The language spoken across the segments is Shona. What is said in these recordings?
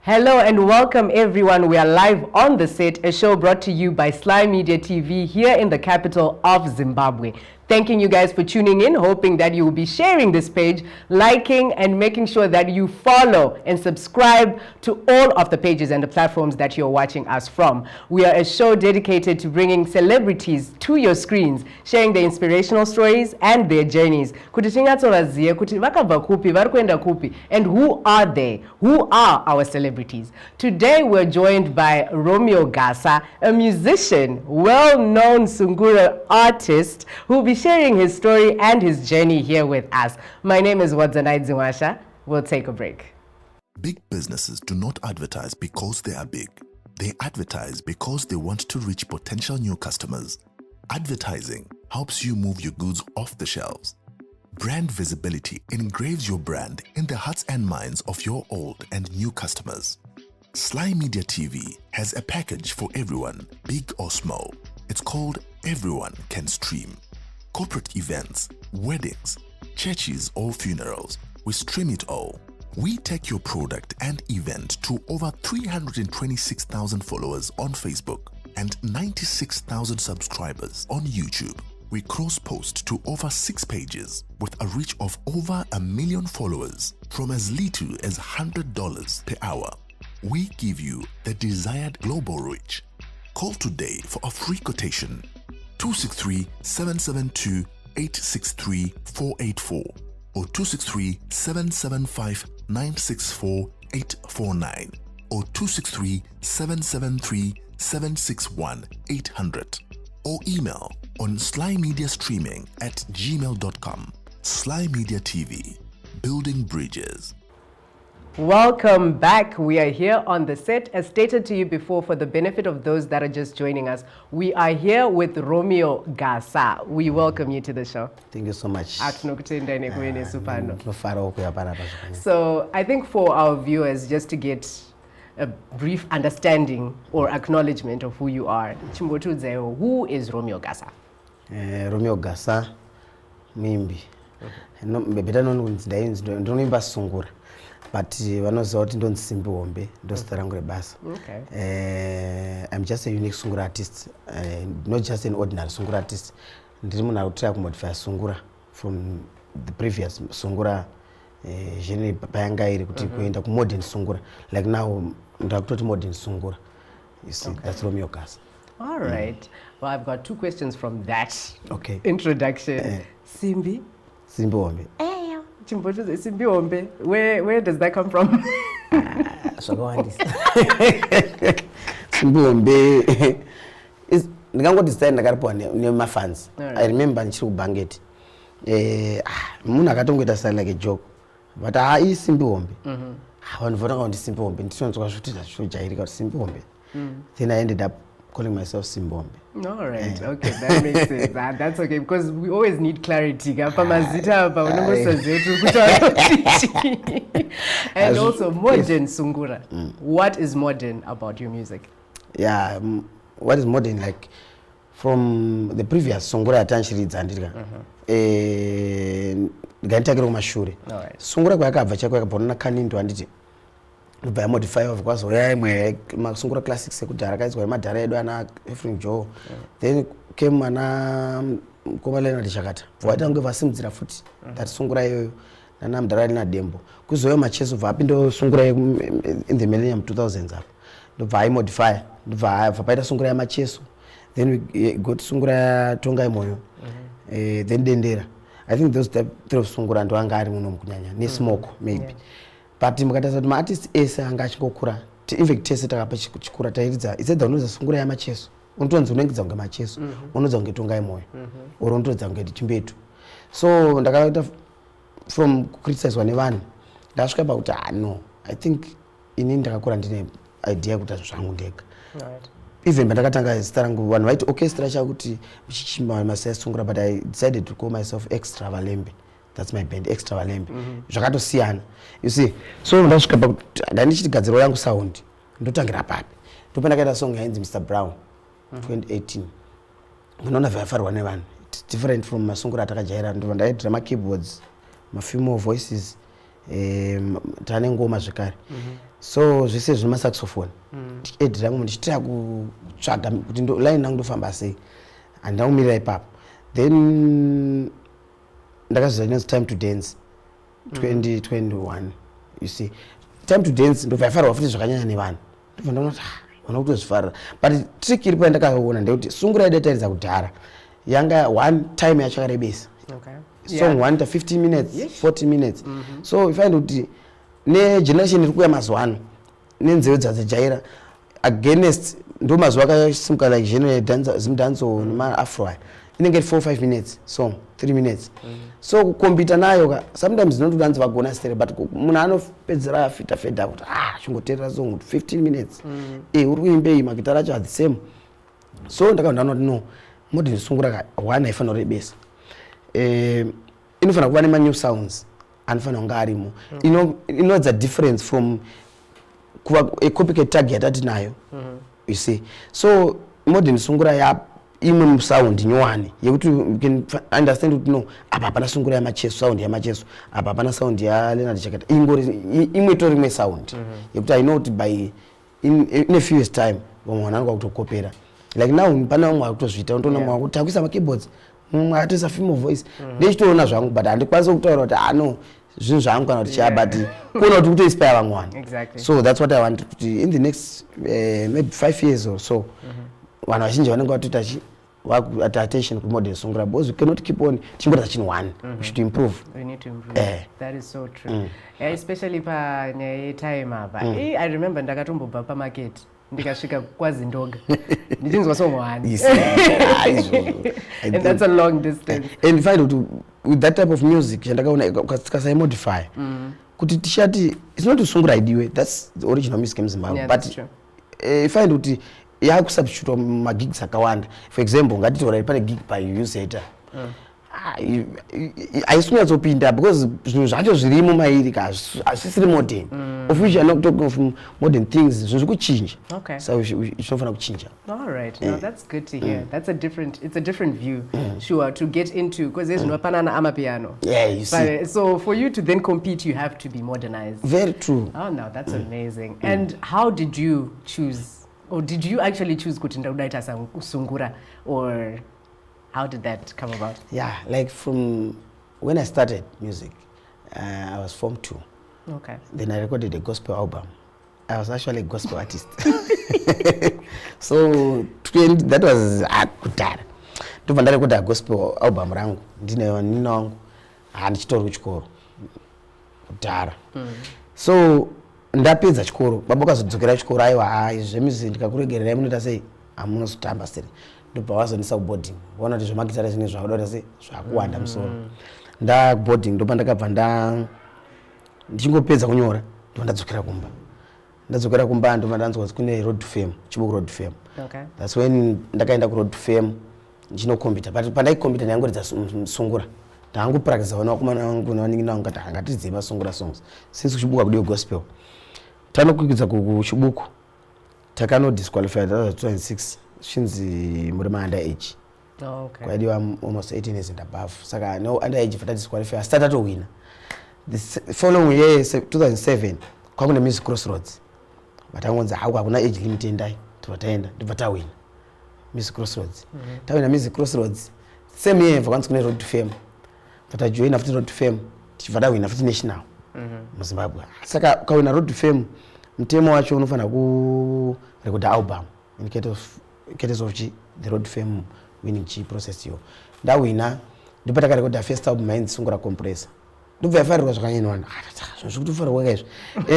Hello and welcome everyone. We are live on the set, a show brought to you by Sly Media TV here in the capital of Zimbabwe. Thanking you guys for tuning in, hoping that you will be sharing this page, liking and making sure that you follow and subscribe to all of the pages and the platforms that you're watching us from. We are a show dedicated to bringing celebrities to your screens, sharing their inspirational stories and their journeys. And who are they? Who are our celebrities? Today we're joined by Romeo Gasa, a musician, well-known Sungura artist who will be sharing his story and his journey here with us. My name is Wadzanai. We'll take a break. Big businesses do not advertise because they are big. They advertise because they want to reach potential new customers. Advertising helps you move your goods off the shelves. Brand visibility engraves your brand in the hearts and minds of your old and new customers. Sly Media TV has a package for everyone, big or small. It's called Everyone Can Stream. Corporate events, weddings, churches or funerals, we stream it all. We take your product and event to over 326,000 followers on Facebook and 96,000 subscribers on YouTube. We cross-post to over 6 pages with a reach of over 1 million followers from as little as $100 per hour. We give you the desired global reach. Call today for a free quotation. 263-772-863-484 or 263-775-964-849 or 263-773-761-800 or email on slymediastreaming@gmail.com. Sly Media TV, building bridges. Welcome back. We are here on the set. As stated to you before, for the benefit of those that are just joining us, we are here with Romeo Gasa. We welcome you to the show. Thank you so much. So I think for our viewers, just to get a brief understanding or acknowledgement of who you are, who is Romeo Gasa? Romeo Gasa, Simbi. Better known as Sungura. But vanoziva kuti ndonzi Simbi Hombe ndozita rangu rebasa. I'm just a unique Sungura artist, not just an ordinary Sungura artist. Ndiri munhu ari kutry kumodify Sungura from the previous Sungura genre payanga iri kuti kuenda kumodern Sungura. Like now ndakutoti modern Sungura. You see, that's Romeo Gasa. All right. Well, I've got 2 questions from that introduction. Simbi Hombe. Simbi Hombe. Where does that come from? Simbi Hombe is ndikangoti ndakaripa nemafans. I remember ndichiri kubhangeti. Munhu akatongoita style like a joke. But Simbi Hombe. Vanhu votanga kuti Simbi Hombe. Ndichonzwa kuti zvajairika kuti Simbi Hombe. Then I ended up calling myself Simbi Hombe. All right, okay, that makes sense. That's okay, because we always need clarity. And also modern Sungura. What is modern about your music? Yeah, what is modern, like from the previous Sungura atanchiridza andika. Gantakira kumashure. Sungura kwakabva chako yakabva kanindo anditi. By modify of course, Sungura classic sekudhara kaizwa madhara edu ana Efring Joe. Then came ana Komalena Dishakata. Waitanga vasimudzira futi. That Sungura iyoyo nana mudhara lina dembo. Kuzoyo macheso vapindo Sungura in the millennium 2000s up. Ndobva I modify. Ndobva paita Sungura macheso. Then we got Sungura tonga imoyo. Then dendera. I think those type of Sungura ndo anga ari muno mukunyanya. Ni smoke maybe. But mukataza kuti maartist ese anga achingokura even tese takapa chikura tairidza it's unoza Sungura yamacheso unotonzi unengedza kunge macheso unoza kunge tonga imoyo or unotonza kunge chimbetu. So ndakaita from criticize nevanhu ndasvika pakuti no, I think inini ndakakura ndine idea kuti zvangu ndega. Even ndakatanga zita rangu vanhu vaiti orchestra chakuti masaya Sungura, but I decided to call myself Extra Valembe. That's my band, Extra Valembe. Zvakatosiyana. You see, so ndasvika pakuti ndandichigadzirwa yangu sound ndotangira papi. Ndopenda kaita song yainzi Mr Brown 2018. Unoona vafarwa nevanhu. It's different from masungura atakajaira. Ndovandaitira ma keyboards, ma female voices, tane ngoma zvekare so zvese zvine saxophone tichiedit rangu ndichitira kutsvaga kuti line nangu ndofamba sei handina kumirira ipapo then ndakazviza inonzi time to dance 2021 you see time to dance ndobva yafarwa futi zvakanyanya nevanhu ndobva ndaona vana kutozvifarira but trick iripo yandakaona ndekuti Sungura yadataridza kudhara yanga one time yacho yakarebesa song 15 minutes 40 minutes so if I kuti negeneration iri kuuya mazuva ano nenzeve dzadzijaira against ndo mazuva akasimuka like genre zimdanzo nemaafro inenge 4-5 minutes song 3 minutes so kukombita nayo sometimes dzinotodanza vagona stere but munhu anopedzera afita feda kuti chingoteerera song 15 minutes uri kuimbei magitara acho the same so ndakaona noti no modern Sungura one haifanira kurebesa inofanira kuva nema new sounds anofanira kunge arimo ino the difference from kuva a copycat tag yatinayo you see so modern Sungura ya imwe sound nyowani yekuti you can understand kuti no apa hapana Sungura yamacheso sound yamacheso apa hapana sound ya Leonard Chakata ingori imwe tori imwe sound yekuti I know kuti by in a few years time vamwe vanhu vanenge vakutokopera like now pana umwe akutozviita untoona mwa kuti akuisa ma keyboards mumwe atoisa film voice ndichitoona zvangu but handikwanisi kutaura kuti no zvinhu zvangu kana kuti chia but kuona kuti kutoinspire vamwe vanhu so that's what I want kuti in the next maybe 5 years or so vanhu vazhinji vanenge vatoita attention to modern Sungura because we cannot keep on chingota chin one we should improve we need to improve that is so true especially pa time apa I remember ndakatombobva pa market ndikasvika kwaZindoga ndichinzwa song one and that's a long distance and find out with that type of music chandakaona kasai modify kuti tishati it's not Sungura idiwe that's the original music in Zimbabwe but find out yakusubstitute magigs akawanda for example ngatitora pane gig by user aisinatsopinda because zvinhu zvacho zvirimo mairi asisiri modern officially not talking of modern things zvinhu zvikuchinja so zvinofanira kuchinja all right now that's good to hear that's it's a different view sure to get into because there's no panana amapiano you see so for you to then compete you have to be modernized very true now that's amazing and how did you choose or did you actually choose kuti ndakudaita Sungura or how did that come about? Yeah, like from when I started music, I was Form 2. Okay. Then I recorded a gospel album. I was actually a gospel artist. So that was kudhara. Ndobva ndarekoda gospel album rangu ndine nina wangu handichitori kuchikoro kudhara. So ndapedza chikoro baba akazodzokera chikoro aiwa izvemizi ndikakuregererai munoita sei amunozotamba seri ndobva wazonisa kuboarding waona kuti zvemagitara zvine zvauda sei zvakuwanda musoro ndaboarding ndopa ndakabva ndichingopedza kunyora ndo ndadzokera kumba ndo ndanzwa kune road to fame chibuku road to fame that's when ndakaenda ku road to fame ndinokombita but pandaikombita ndangoridza Sungura ndangopractice wana wakumana wangu nawaningina wangu kati hangatidzima Sungura songs since kuchibuka kudiyo gospel tanokwikidza kuchibuku takano disqualified 2006 shinzi muri under age kwaidiwa almost 18 years and above saka no under age fata disqualified started to win the following year 2007 kwakune music crossroads vatangonza hakuna age limit endai tobataenda ndibva tawina music crossroads tawina music crossroads same year vakanzi kune road to fame vatajoin after road to fame tichibva tawina futi national muZimbabwe saka ukawina road to fame mtemo wacho unofanira kurecord album in case of the road to fame winning process yo ndawina ndipo takarecorda first album in Sungura compressor ndobva yafarirwa zvakanyanya zvikutofarwa kaizvo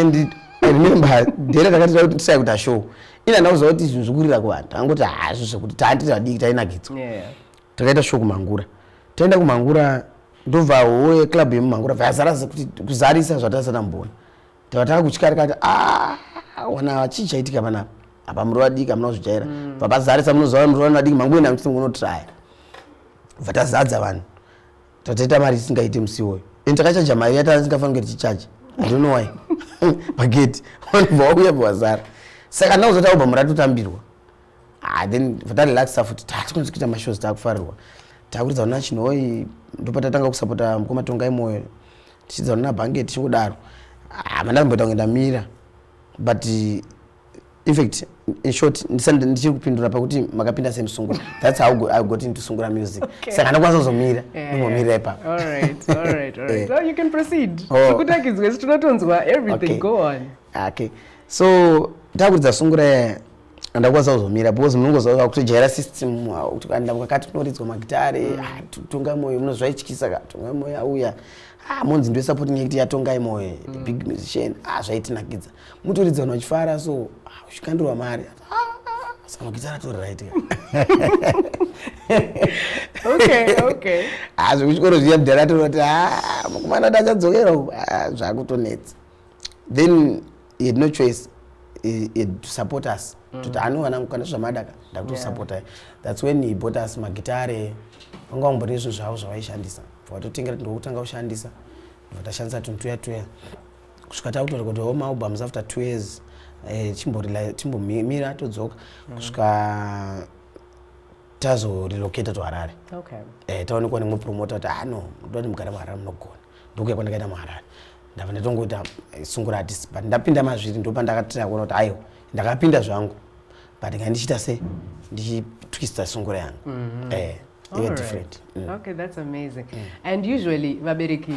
and I remember dera takati tisai kuti show ina ndauza kuti zvinhu zvikurira kuvanhu angoti zvekuti taandira diki taina gitso takaita show kumangura taenda kumangura ndobva wowe club yemumangura vazara kuti kuzarisa zvatasana mbona tava kutyara kati wana chichaitika panapa apa muri vadiki amuna kuzvijaira vabazarisa munoziva muri vadiki mangwena kuti munotraya vatazadza vanhu tataita mari isingaiti musi iwoyo and takachaja mari yatasingafanira kuti tichaje I don't know why bageti vanhu vauya vazara saka ndauzoti album muratotambirwa then vatarelaxa futi tatikonzi kuita mashows takufarirwa takuridza una chinoi ndopa tatanga kusapota mukoma tonga imoyo tichidza na bhange tichingodaro mandamboita kunge ndamira but in fact in short ndichiri kupindura pakuti makapinda semusungura. That's how I got into Sungura music. Saka ndakwanisa kuzomira ndimomira ipapo. All right. So you can proceed. Tikutakidzwe tinotonzwa everything. Go on. Okay. So takuridza Sungura ndakwanisa kuzomira because munongoziva kuti jaira system kuti kuenda kwakati kunoridzwa magitare tunga moyo munozvaityisa ka tunga moyo auya monzi ndo support ngekuti yatonga moyo big musician zvaitinakidza mutoridza unachifara so uchikandirwa mari saka gitara to right. Okay. Zvikuchikoro zviya mudhara toroti mukomana dachadzokera zvakutonetsa. Then he had no choice. He had to support us. Kuti anowana kana zvamadaka ndakutosupport. That's when he bought us magitare. Vanga ngombori izvo zvavo zvavaishandisa. Watotengera ndokutanga kushandisa. Vatashandisa tuntuya. Kusvika takutora kuti home albums after 2 years chimbomira todzoka kusvika tazo relocate to Harare. Taonekwa nemwe promoter kuti no ndoti mugara muHarare munogona. Ndokuya kwandakaenda muHarare. Ndava ndatongoita Sungura artist but ndapinda mazviri ndopa ndakatira kuona kuti ayo ndakapinda zvangu but ngandichita sei ndichitwista Sungura yangu. Even different. Okay, that's amazing. And usually vabereki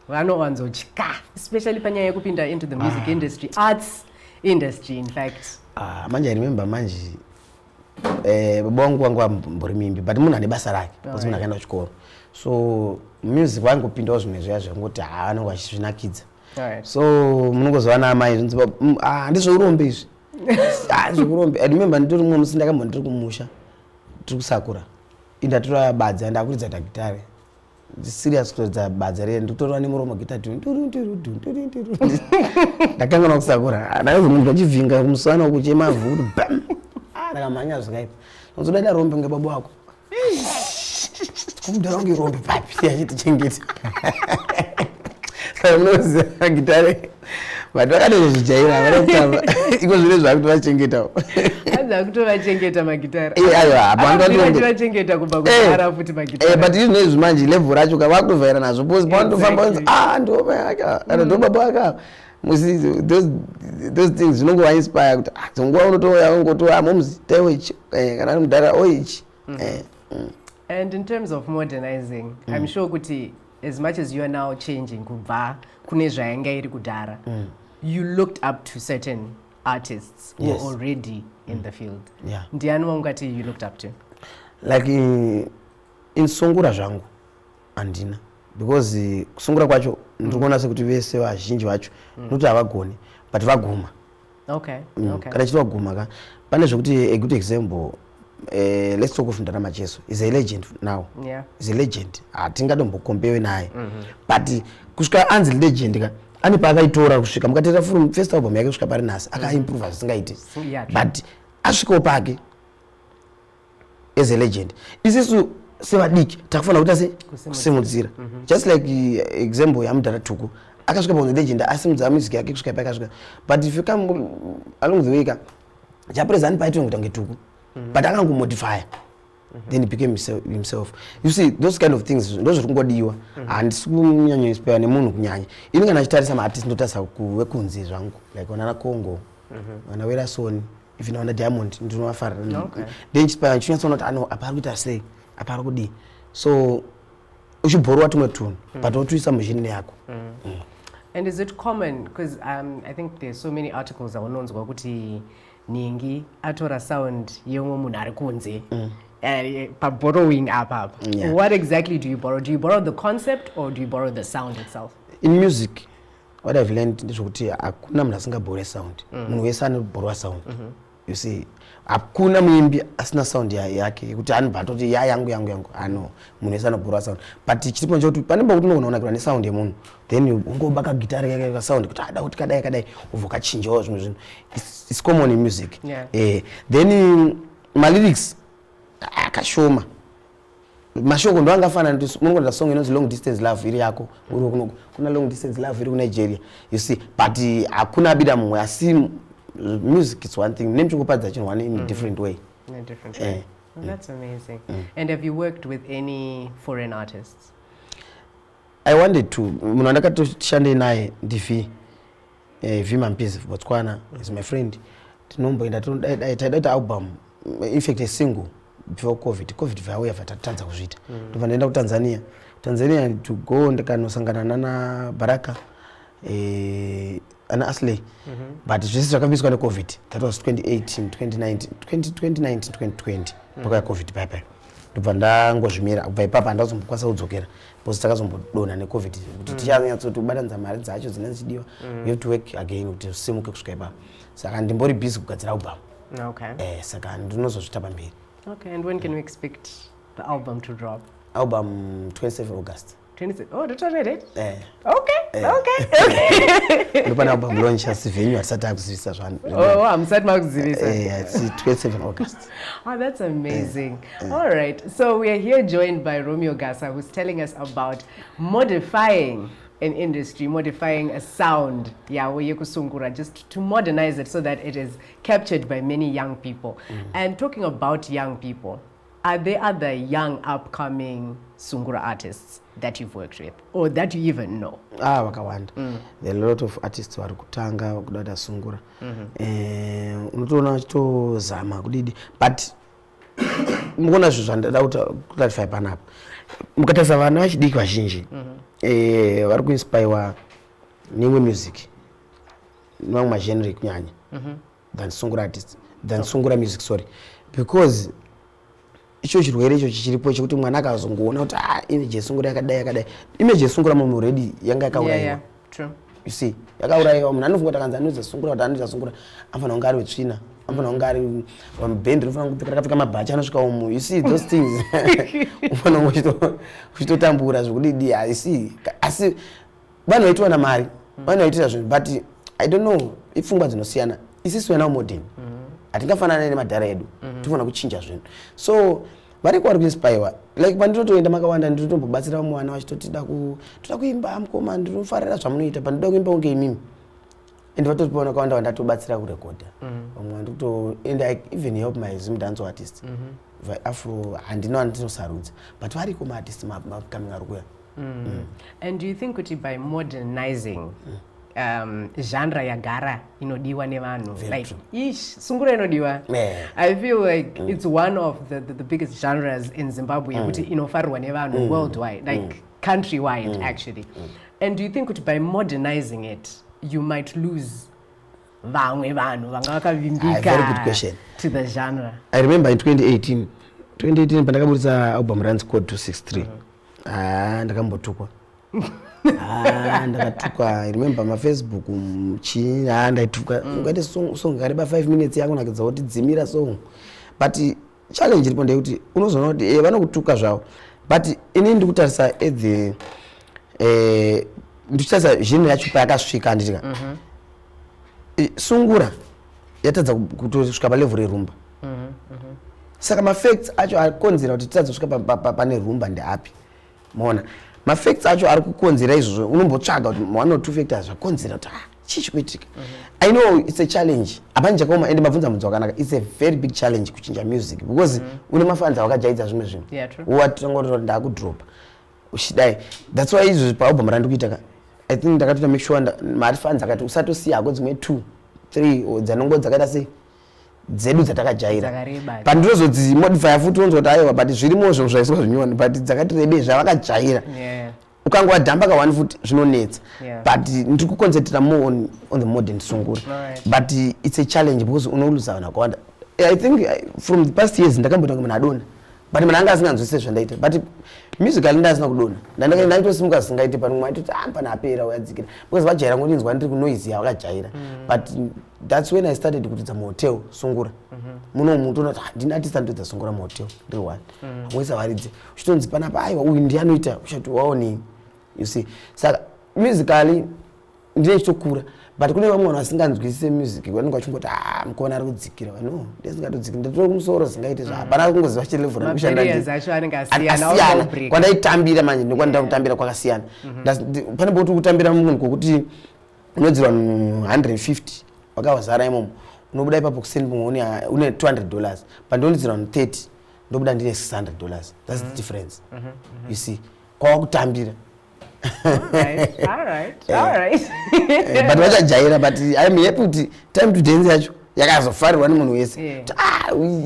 vanowanzochika especially panyaya yekupinda into the music industry, arts industry in fact. Manje I remember manje baba wangu ambori mimbi but munhu ane basa rake because munhu akaenda kuchikoro. So music wangu pindawo zvimwe zviya zvangoti anenge achizvinakidza. So munongozwana amai zvinzi ndizvourombe izvi. Zvokurombe. I remember nditori mumwe musi ndakamboti ndiri kumusha tiri kusakura indatora badza ndakuridza gitare serious kuridza badza reye ndikutora nemuromo gitare ndakangana kusakura ndaizvo munhu achivhinga kumusana kuchema vhuru bam ndakamhanya zvakaipa nzodaida rombe ngebaba wako kumudhara wangu irombe papi yachitichengeta saka munoziva gitare but vakatozvijaira vanotamba iko zvine zvakuti vachengetawo adza kutovachengeta magitara. Vachengeta kubva kudhara futi magitara. But izvi nezvi manje level racho kavakutovhaira nazvo because panotofamba unzi ndobaba yaka kana ndobaba yaka musi those things zvinongova inspire kuti dzonguva unotouya ungotoa momzi taiwechi kana mudhara oichi. And in terms of modernizing, I'm sure kuti as much as you are now changing kubva kune zvainga iri kudhara, you looked up to certain artists who were already in the field. Ndiani wangati you looked up to? Like in Sungura zvangu andina because kusungura kwacho ndikuona sekuti vese vazhinji vacho nokuti havagoni but vaguma. Kana chiti vaguma ka pane zvokuti a good example let's talk of Ndana Macheso. He's a legend now. He's a legend. Hatingatombokompewe naye. But kusvika anzi legend ka ane paakaitora kusvika mukatera first album yake kusvika pari nhasi akaimprove zvisingaiti but asvikawo pake as a legend. Isisu sevadiki takufanira kuita kusimudzira just like example yamudhara Tuku akasvika pakunzi legend asimudza music yake kusvika paakasvika but if you come along the way ka chapresent paitwa kuita kunge Tuku but akangomodify then he became himself. You see those kind of things ndozvo zvingodiwa handisi kunyanya inspire nemunhu kunyanya ini kana chitarisa maartist ndotarisa wekunzi zvangu like wana Congo wana Welasoni even wana Diamond ndinoafara then inspire chinyatsoona kuti ano apa ari kuita sei apa ari kudii so uchibhorowa tumwe tunhu but wotuisa muzhinji yako. And is it common because I think there's so many articles aunonzwa kuti ningi atora sound yemwe munhu ari kunze borrowing up. What exactly do you borrow? Do you borrow the concept or do you borrow the sound itself? In music, what I've learned is kuti hakuna munhu asingaborrow sound. Munhu wese anoborrowa sound. You see, hakuna muimbi asina sound yake yekuti anobata kuti yangu ano munhu wese anoborrowa sound. But chiripo nje kuti panemba kuti unoona kuti ane sound yemunhu then ungobaka gitara yake ka sound kuti ada kuti kadai uvuka chinjawo zvimwe zvinhu. It's common in music. Then my lyrics akashoma mashoko ndo angafana munongoda song inonzi long distance love iri yako kuna long distance love iri ku Nigeria you see but hakuna bida mumwe asi music is one thing nemchikupadza chinhu one in a different way. Well, that's amazing. And have you worked with any foreign artists? I wanted to munhu andakatoshande naye ndivi Mampisi Botswana is my friend. Tinomboenda taida album, in fact a single before COVID vauya vatatadza kuzvita. Ndobva ndaenda kuTanzania to go ndikanosangana nana Baraka ana Sly. But zvese zvakamiswa neCovid. That was 2018, 2020 paka COVID papa. Ndobva ndangozvimira kubva ipapo handazombokwasa kudzokera because takazombodonha neCovid kuti tichanyatso kubatanidza mari dzacho dzinenge dzichidiwa. You have to work again kuti usimuke kusvika ipapo. Saka ndimbori busy kugadzira album. Okay. Saka ndinozozvita pamberi. Okay, and when can we expect the album to drop? Album 27 August. 26. Oh, that's already it? Okay. Ndopana album launch as venue asati akuzivisa zvanu. Oh, I'm set makuzivisa. It's 27 August. Oh, that's amazing. All right. So we are here joined by Romeo Gasa, who's telling us about modifying an industry, modifying a sound, Sungura, just to modernize it so that it is captured by many young people. And talking about young people, are there other young upcoming Sungura artists that you've worked with or that you even know? Wakawanda. There are a lot of artists vari kutanga kudada Sungura. Unotoona vachitozama kudidi, but mukona zvinhu zvandada kuclarify panapa. Mukatarisa vana vachidiki vazhinji vari kuinspire neimwe music nemamwe magenre kunyanya than Sungura artists, than Sungura music, sorry, because icho chirwere icho chichiripo chekuti mwana akazongoona kuti image yeSungura yakadai image yeSungura munhu already yanga yakaurayiwa. True. You see, yakaurayiwa munhu anofunga kuti akanzi anoita Sungura kuti anoita Sungura anofanira kunge ari wetsvina, anofanira kunge ari wamubhendi rinofanira rakapfeka mabhachi anosvika umu. You see those things. Unofanira uchitotambura zvekudidi. You see, asi vanhu vaitowana mari, vanhu vaitira zvinhu, but I don't know ipfungwa dzinosiyana. Isisi wena modern. Hatingafanana nemadhara edu. Tinofanira kuchinja zvinhu. So vari kuinspire, like pandinotoenda makawanda ndinotombobatsira mwana vachitoti toda kuimba mukoma, ndinofarira zvamunoita, pandoda kuimba kunge imimi. And vatotopona kawanda vandatobatsira kurekodha. And I even help my Zim dance artists. Afro handino andinosarudza, but vari kuma artists coming arukuya. And do you think kuti by modernizing genre yagara inodiwa nevanhu, like ish Sungura inodiwa? I feel like it's one of the biggest genres in Zimbabwe kuti inofarwa nevanhu worldwide, like countrywide actually. And do you think kuti by modernizing it you might lose vamwe vanhu vanga vakavimbika? Very good question. To the genre. I remember in 2018 pandakaburitsa album runs code 263. Ndakambotukwa. Ndakatukwa. I remember my Facebook ndaituka ngati song kareba 5 minutes yangu nakidza kuti dzimira song. But challenge iripo ndekuti unozoona kuti vanokutuka zvavo, but ini ndikutarisa ndichitarisa zvinhu yacho payakasvika handitika. Sungura yatadza kutosvika palevel yerumba. Saka mafacts acho arikonzera kuti titadza kusvika pane rumba ndeapi. Maona mafacts acho ari kukonzera izvozvo, unombotsvaga kuti one or two factors zvakonzera kuti chii kuitika. I know it's a challenge. Apani chakaoma ende mabvunza mudzi wakanaka. It's a very big challenge kuchinja music because une mafans awakajaidza zvimwe zvinhu. Yeah, true. Watangoti ndakudropa. Ushidai. That's why izvozvo paalbum randikuita I think ndakatota make sure mari fans akati usatosiya hako dzimwe 2 3 dzanongo dzakaita sei dzedu dzatakajaira. Pandinozodzi modify futi unzwa kuti aiwa but zvirimo zvo zvaiswa zvinyoni but dzakati rebe zvavakajaira. Ukangwa dhamba ka one foot zvinonetsa. But ndiri kuconcentrate more on the modern Sungura. But it's a challenge because unoluza vanhu vakawanda. I think from the past years ndakambota munhu adona. But munhu anga asinganzwisise zvandaita. But musically ndasina kudona. Ndaitosimuka singaite pano mwaitoti pana apera uyadzikira. Because vajaira ngoti inzwa ndiri kunoise yavakajaira. But that's when I started kutidza motel Sungura. Muno muntu unoti ndina artist ndodza Sungura motel ndiri one. Mwesa varidze. Uchitonzi pana aiwa uyu ndiye anoita uchati waoni. You see. Saka musically ndine chitokura. But kune vamwe vanhu vasinganzwisise music vanenge vachingoti mukona ari kudzikira. No, ndisingatodzikira. Ndiri kumusoro singaite zva. Hapana kungoziva vachiri level rekushanda. Barriers acho anenge asiyana. Kwandaitambira manje nekwandida kutambira kwakasiyana. Pane boti kutambira munhu kokuti unodzirwa 150 wakawazara imomo. Unobuda ipapo kuseni une $200. Pandinodzirwa 30 ndobuda ndine $600. That's the difference. You see. Kwa kutambira. All right. But vachajaira, but I'm happy time to dance yacho yakazofarirwa nemunhu wese.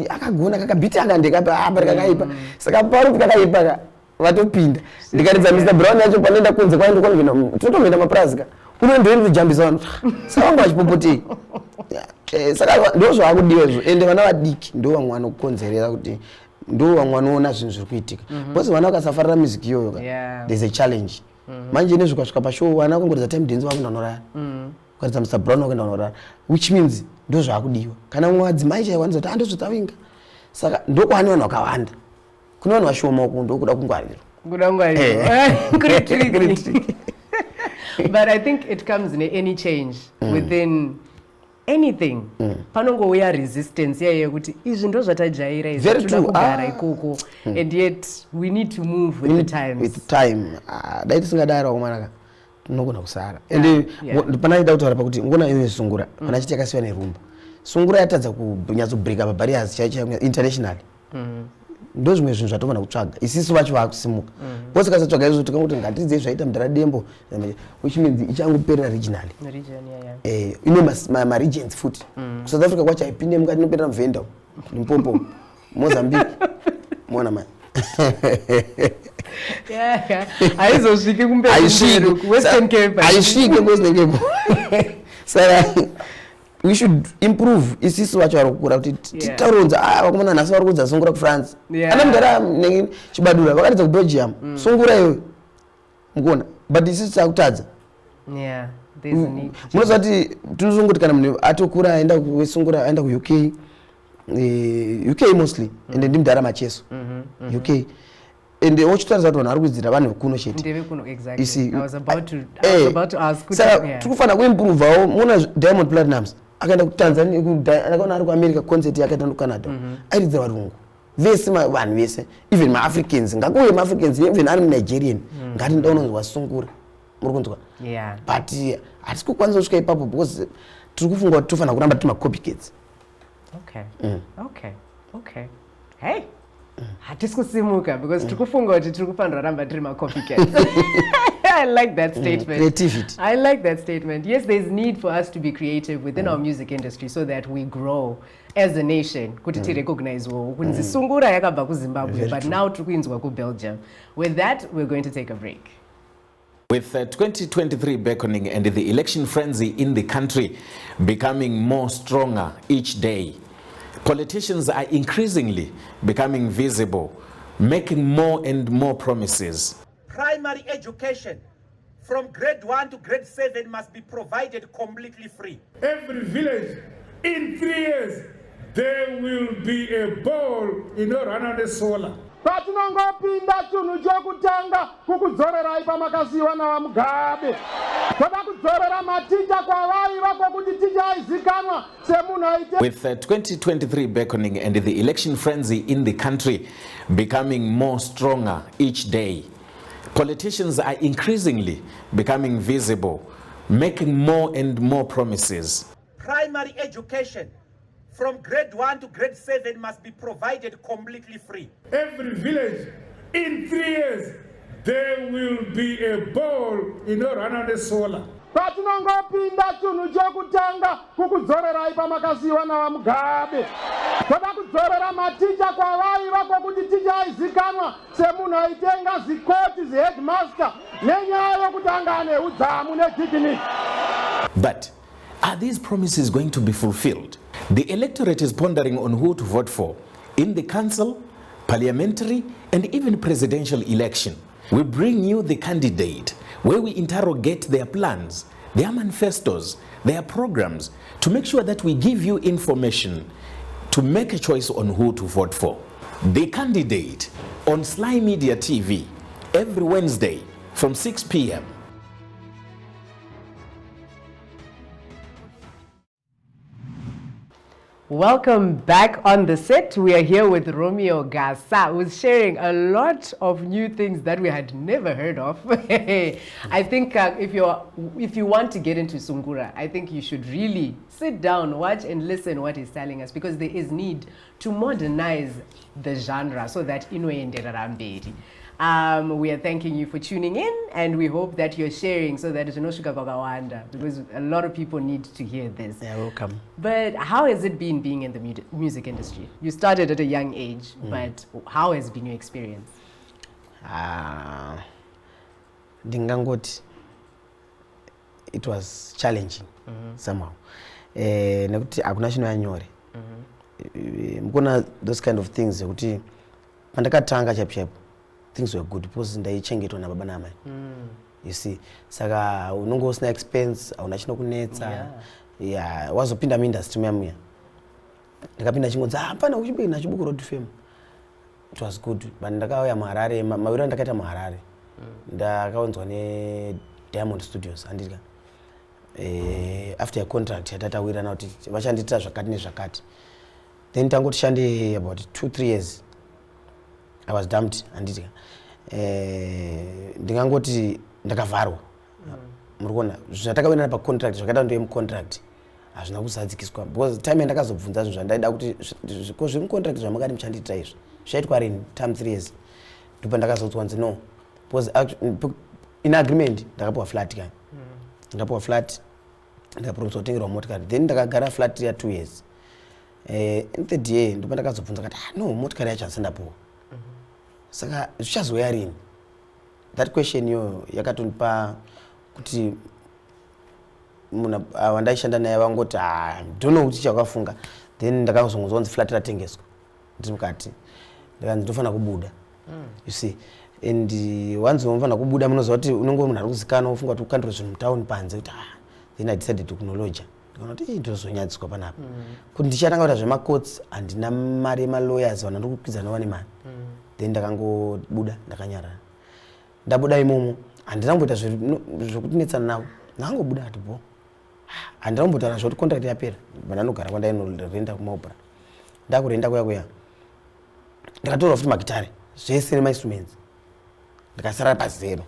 Akagona kakabhiti akandekapa kakaipa. Saka pari kuti kakaipa vatopinda. Ndikaridza Mr. Brown yacho panoenda kunze kwaenda kunovina. Totomenda maprazika. Unondoenda kujambisa vanhu. Saka vangu vachipopotei. Saka ndo zvakudiwa izvo. Ende vana vadiki ndo vamwe vanokonzerera kuti ndo vamwe vanoona zvinhu zviri kuitika. Bose vana vakasafarira music iyoyo there's a challenge. Manje nezvo kasvika pashow vana kungoridza time dance vakuenda kunorara. Kuridza Mr. Brown vakuenda kunorara. Which means ndo zvakudiwa. Kana mumwe madzimai chaiwo anoziva kuti andozvitavinga. Saka ndo kwaane vanhu vakawanda. Kune vanhu vashoma uku ndokuda kungwarirwa. But I think it comes in any change within anything. Panongouya resistance yekuti izvi ndo zvatajaira izvi toda kugara ikoko, and yet we need to move with the times. With time. Dai tisingadaro kumanaka tinogona kusara. And panaida kutaura pakuti ngona iwe Sungura pana chiti yakasiya nerumba. Sungura yatadza kunyatso break up barriers chaicha internationally. Ndo zvimwe zvinhu zvatogona kutsvaga isisu vacho vakusimuka. Bose kasatsvaga izvo tikanguti ngatidze zvaita mudhara dembo, which means ichangoperera regionally. Ine ma-regions futi. South Africa kwacho haipinde mukati inoperera muvenda, Limpopo, Mozambique, mona mani. Haizosviki kumberi Western Cape. Haisviki Western Cape. Saka we should improve isisu vacho vari kukura kuti titaronza vakomana nhasi vari kudza Sungura kuFrance. Ana mudhara chibadura vakaridza kuBelgium. Sungura iyoyo mukona, but isisu takutadza. Munoziva kuti tinozongoti kana munhu atokura aenda kuSungura aenda kuUK, UK mostly, ende ndimudhara macheso UK. And ochitaridza kuti vanhu vari kudzira vanhu vekuno chete. Exactly. I was about to ask. Saka tikufana kuimproveawo. Muna Diamond Platnumz akaenda kuTanzania, akaona ari kuAmerica concert yake akaenda kuCanada. Airidza varungu vese vanhu vese, even maAfricans, ngakuye maAfricans, even ari muNigerian, ngati ndaunonzwa Sungura muri kunzwa. But hatisi kukwanisa kusvika ipapo because tiri kufunga kuti tofanira kuramba tiri ma-copycats. Okay. Hey, hatisi kusimuka because tiri kufunga kuti tiri kufanira ramba tiri ma-copycats. I like that statement. Creativity. I like that statement. Yes, there's need for us to be creative within our music industry so that we grow as a nation. Kuti ti recognize wo. Kunzi Sungura yakabva kuZimbabwe, but now tiri kuinzwa kuBelgium. With that, we're going to take a break. With 2023 beckoning and the election frenzy in the country becoming more stronger each day, politicians are increasingly becoming visible, making more and more promises. Primary education from grade 1 to grade 7 must be provided completely free. Every village, in 3 years, there will be a ball in Orana solar. Patinongopinda chinhu chokutanga kukudzororai pamakasiyiwa navamugabe. Toda kudzorera maticha kwavaiva kwokuti ticha aizikanwa semunhu aite. With 2023 beckoning and the election frenzy in the country becoming more stronger each day, politicians are increasingly becoming visible, making more and more promises. Primary education from grade 1 to grade 7 must be provided completely free. Every village, in 3 years, there will be a ball in Orana solar. Patinongopinda chinhu chokutanga kukudzororai pamakasiyiwa navamugabe. Toda kudzorera maticha kwavaiva kwokuti ticha aizikanwa semunhu aitenga zikoti zheadmaster nenyaya yokuti anga ane udzamu nedignity. But are these promises going to be fulfilled? The electorate is pondering on who to vote for in the council, parliamentary, and even presidential election. We bring you the candidate, where we interrogate their plans, their manifestos, their programs, to make sure that we give you information to make a choice on who to vote for. The candidate on Sly Media TV every Wednesday from 6 p.m. Welcome back on the set. We are here with Romeo Gasa, who's sharing a lot of new things that we had never heard of. I think if you want to get into Sungura, I think you should really sit down, watch and listen what he's telling us, because there is need to modernize the genre so that inoenderera mberi. We are thanking you for tuning in, and we hope that you're sharing so that it's no sugar kakawanda, because a lot of people need to hear this. Yeah, welcome. But how has it been being in the music industry? You started at a young age, but how has been your experience? Ndingangoti it was challenging somehow. Nekuti akuna chino yanyore. Mkona those kind of things kuti pandakatanga chap things were good because ndaichengetwa na baba na mai. You see, saka unongo usina expense auna chino kunetsa. Yeah, wazopinda mu industry yamuya. Ndakapinda chingodza hapana uchibika na chibuku road fame. It was good. But ndakauya muHarare, mawiro ndakaita muHarare. Ndakaunzwa ne Diamond Studios andika. After a contract yatatawira na kuti vachandita zvakati nezvakati. Then tangoti shandi about 2-3 years. I was dumped andika. Ndingangoti ndakavharwa. Murikuona zvatakawira pa contract zvakaita ndo contract. Hazvina kuzadzikiswa because time ndakazobvunza zvinhu zvandaida kuti zviri mu contract zvamakati muchandita izvo. Zvaitwa rini time 3 years. Ndipo ndakazotswa nzi no. Because in agreement ndakapuwa flat kai. Ndapuwa flat ndakapromiswa kutengerwa motikari. Then ndakagara flat ya 2 years. In the day ndipo ndakazobvunza kuti no motikari yacho handisandapuwa. Saka zvichazoya rini? That question yo yakatonipa kuti munhu wandaishanda naye vangoti don't know kuti chakafunga. Then ndakazongonzwa flat ratengeswa. Ndiri mukati ndinofanira kubuda. You see, and once unofanira kubuda munoziva kuti unenge munhu ari kuzikanwa ufunga kuti ukandiro zvinhu mutown panze kuti then I decided to kunoloja. Ndikaona kuti ndinozonyadziswa panapa. Kuti ndichatanga kuita zvemacourts handina mari yemalawyers vana ndiri kukwidza navo nemari. Then ndakangobuda ndakanyarara. Ndabuda imomo handina kumboita zvokutinetsana navo. Ndangobuda ati bo. Handina kumbotaura zvoti contract yapera. Vanogara kwandainorenda kumaopera. Ndakurenda kuya. Ndakataura futi magitare. Zvese nemainstruments. Ndakasara pazero.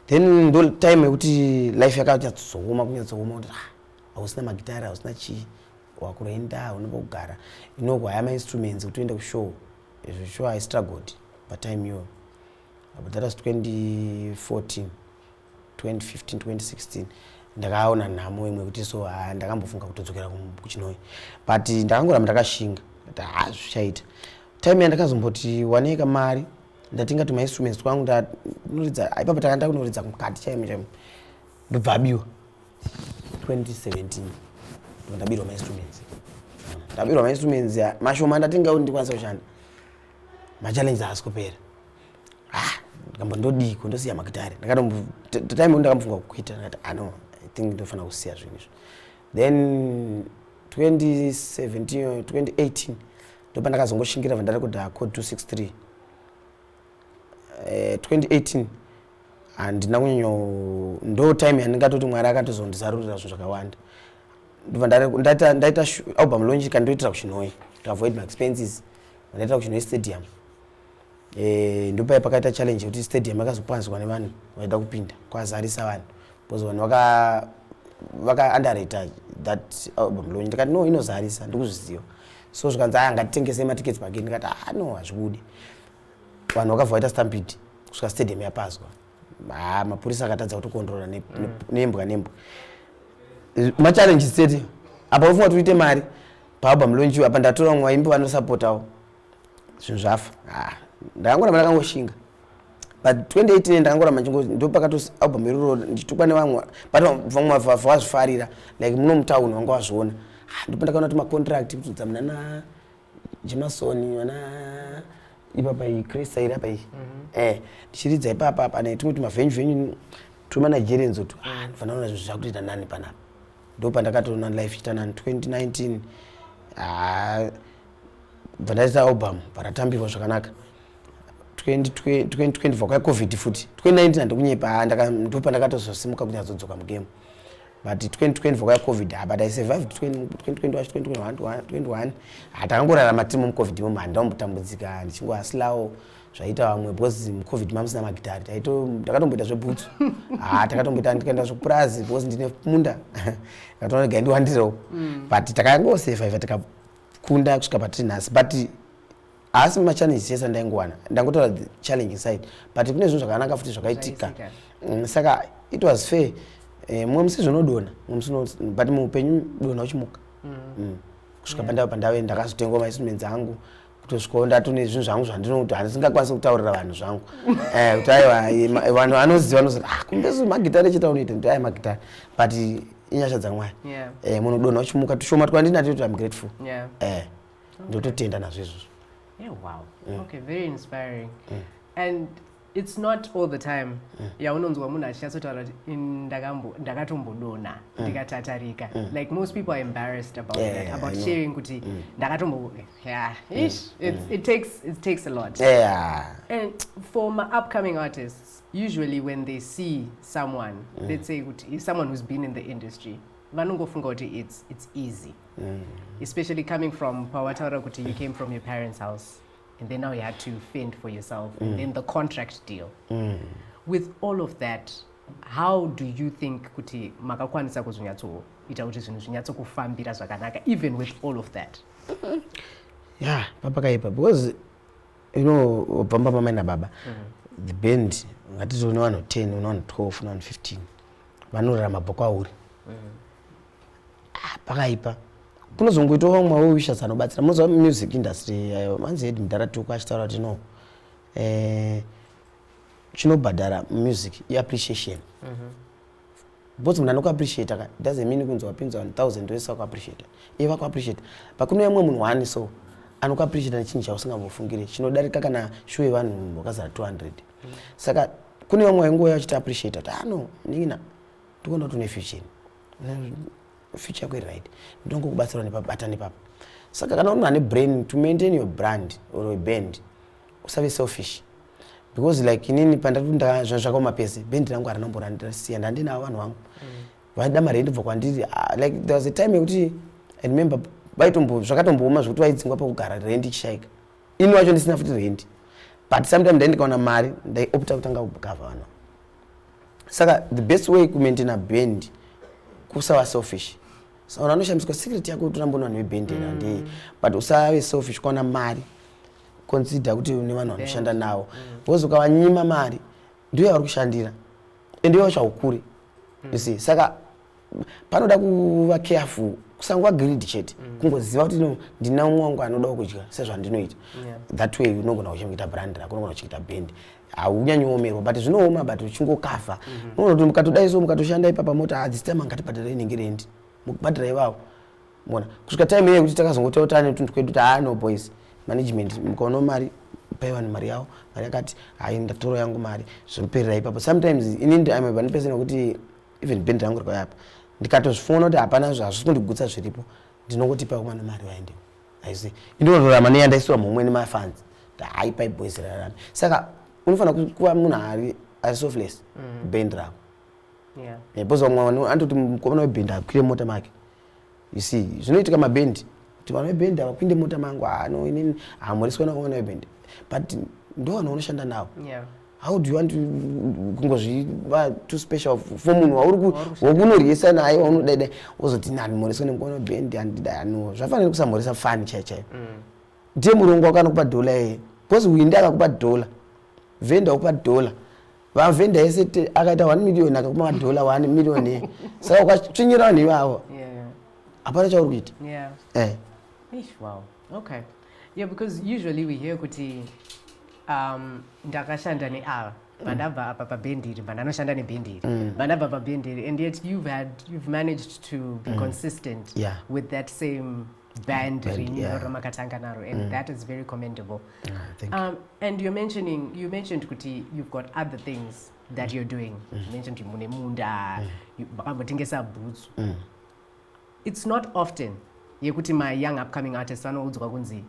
Then ndo time yekuti life yakatsooma kunyatsooma kuti hausina magitare, hausina chii, wakurenda, unopa kugara. Inogwaya ma-instruments kuti uende kushow. Sure I struggled but time yo. But that was 2014, 2015, 2016. Ndakaona nhamo imwe kuti so ndakambofunga kutodzokera kuchinoi. But ndakangoramba ndakashinga. Kuti zvichaita. Time yandakazomboti waneka mari ndatenga tuma instruments twangu ndanoridza ipapo takanda kunoridza mukati chaimo ndobva abiwa 2017 ndabirwa ma instruments. Ndabirwa ma instruments mashoma ndatenga kuti ndikwanisa kushanda. Ma challenge asikupera. Ndikambondodiko ndosiya magitare. Time ndakamfunga kuita ndakati no I think ndofanira kusiya zvinhu. Then 2017 2018 ndopa ndakazongoshingira vandari kudha code 263 2018 handina kunyanya ndo time yandingatoti mwari akatozondisarurira zvinhu zvakawanda. Ndobva ndaita album launch kandoitira kuchinoi to avoid my expenses. Ndaita kuchinoi stadium. Ndopa pakaita challenge kuti stadium yakazopanzwa nevanhu vaida kupinda kwazarisa vanhu because vanhu vaka underrate that album launch. Ndikati no inozarisa ndikuzviziva. So zvikanzi ngatitengese matickets pake ndikati no hazvibudi. Vanhu vakabva vaita stampede kusvika stadium yapazwa. Mapurisa akatadza kutokontrola nembwa. Ma challenge state apa ufunga tuite mari pa album launch apa ndatora mwa imba vanosuportawo zvinhu zvafa. Ndakangoramba ndakangoshinga. But 2018 ndakangoramba ndo pakato album iroro ndichitukwa nevamwe vamwe vazvifarira like muno mutown wanga wazviona. Ndipo ndakaona kuti ma contract kuti dzamna na Jimasoni wana ipapa iChrista ira pa ndichiridza ipapa pane tumwe tuma venue tuma Nigerians kuti ndifanaona zvinhu zvakuita nani panapa. Ndipo ndakatoona life itana 2019 vandaita album paratambirwa zvakanaka. 2020 vaka covid futi 2019 andikunyepa ndipo ndakatozosimuka kunyazodzoka mugame. But 2020 vaka covid but I survived 2021 takangorarama tiri mu covid mo handambotambudzika ndichingoasilawo zvaita vamwe because mu covid mamusina magitari takatomboita zvebhutsu takatomboita ndikaenda zvekupurazi because ndine munda ndakatoona gaindiwandirawo but takangosurvive tikakunda kusvika patiri nhasi. But asi machallenges yesa ndaingwana ndangotora the challenging side but kune zvinhu zvakanaka futi zvakaitika saka it was fair mumwe musi zvinodona but muupenyu dona uchimuka kusvika pandave ndakazotenga mainstruments angu kutosvikawo ndatone zvinhu zvangu zvandinoti handisingakwanisi kutaurira vanhu zvangu kuti aiwa vanhu vanoziva vanozoti kumbeso magitari echitaunoita kuti ai magitari but inyasha dzaMwari munhu dona uchimuka tushoma twandinati kuti I'm grateful ndototenda nazvo izvozvo. Wow. Okay, very inspiring. And it's not all the time. Yaunonzwa munhu achinyatsotaura kuti ndakatombodona ndikatatarika. Like most people are embarrassed about that, about sharing kuti ndakatombo it takes a lot. And for my upcoming artists, usually when they see someone, let's say someone who's been in the industry, vanongofunga kuti it's easy. Especially coming from Pawataura kuti you came from your parents' house and then now you had to fend for yourself and then the contract deal. With all of that, how do you think kuti makakwanisa kuzonyatsoita kuti zvinhu zvinyatsokufambira zvakanaka even with all of that? Papakaipa because you know bamba mama na baba the band ngatizo une vanhu 10 une vanhu 12 une vanhu 15 vanorarama bhoko auri pakaipa kunozongoita vamwe wowisha dzanobatsira munoziva music industry manzi Edi Mudharatuku achitaura kuti no chinobhadhara music appreciation because munhu anokuappreciata ka doesn't mean kunzi wapinza 1000 wese wakuappreciata iye vakuappreciata but kune mumwe munhu wani so anokuappreciata nechinhu chausingambofungire chinodarika kana shuwe vanhu vakazara 200 saka kune vamwe vainguva vachita appreciata kuti no nina tikuona kuti une future kweri right ndongokubatsira nepabatani papa saka kana unhu ane brain to maintain your brand or a band usave selfish because like inini pandakunda zvakoma pese band rangu aranamborandisiya ndandinawo vanhu vangu vaida mari ndibva kwandiri like there was a time yekuti I remember zvakatombooma zvokuti vaidzingwa pakugara rent ichishayika ini wacho ndisina futi rent but sometimes ndikaona mari ndaiopta kutanga kugava vanhu saka the best way to maintain a band kusava selfish so unoshamiswa secret yako kuti urambona vanhu veband ndei but usave selfish kuona mari consider kuti une vanhu vanoshanda nawo because ukavanyima mari ndiyo yavari kushandira ende iwe chaukuri you see saka panoda kuva careful kusangwa greed chete kungoziva kuti no ndina umwe wangu anoda kudya sezvandinoita that way unogona kuchengeta brand rako unogona kuchengeta band haunyanyomerwa but zvinooma but uchingokafa unoti mukatodai so mukatoshanda ipapa mota this time ngatibhadhara inenge rent mukubhadhara ivavo mona kusvika time iye kuti takazongotautana netuntu kwedu kuti no boys management mukaona mari pai vanhu mari yavo mari yakati ndatoro yangu mari zvinoperera ipapo sometimes inini I'm a person wekuti even band rangu rikauyapo ndikatozviona kuti hapana zvazvisi kundigutsa zviripo ndinongotipa kumana mari vaendewo aisi indinotorama neyandaisiwa mumweni mafans pai boys rarame saka unofanira kuva munhu ari selfless band rako because vamwe andoti mukomana weband akwire mota make you see zvinoitika maband kuti vanhu veband havapinde mota mangu no inini hamuriswa nakomana weband but ndo vanhu vanoshanda navo how do you want to kungozviva too special for munhu wakunoryisa naye waunodaidai wozoti nani muriswa nemukomana weband handidai no zvafanira kusamurisa fani chaichaiyo ndiye murungu wakanokupa dhola iye because windi akakupa dhola venda akupa dhola vavenda ese akaita 1 million akakupa madhola 1 million saka ukatsvinyira vanhu ivavo hapana chauri kuita wow okay because usually we hear kuti ndakashanda neava mandabva apa pabhendi iri mandanoshanda nebhendi iri mandabva pabhendi iri and yet you've managed to be consistent with that same band ramakatanga naro and that is very commendable. Thank you. And you mentioned kuti you've got other things that you're doing. You mentioned mune munda makambotengesa boots. It's not often yekuti my young upcoming artists vanoudzwa kunzi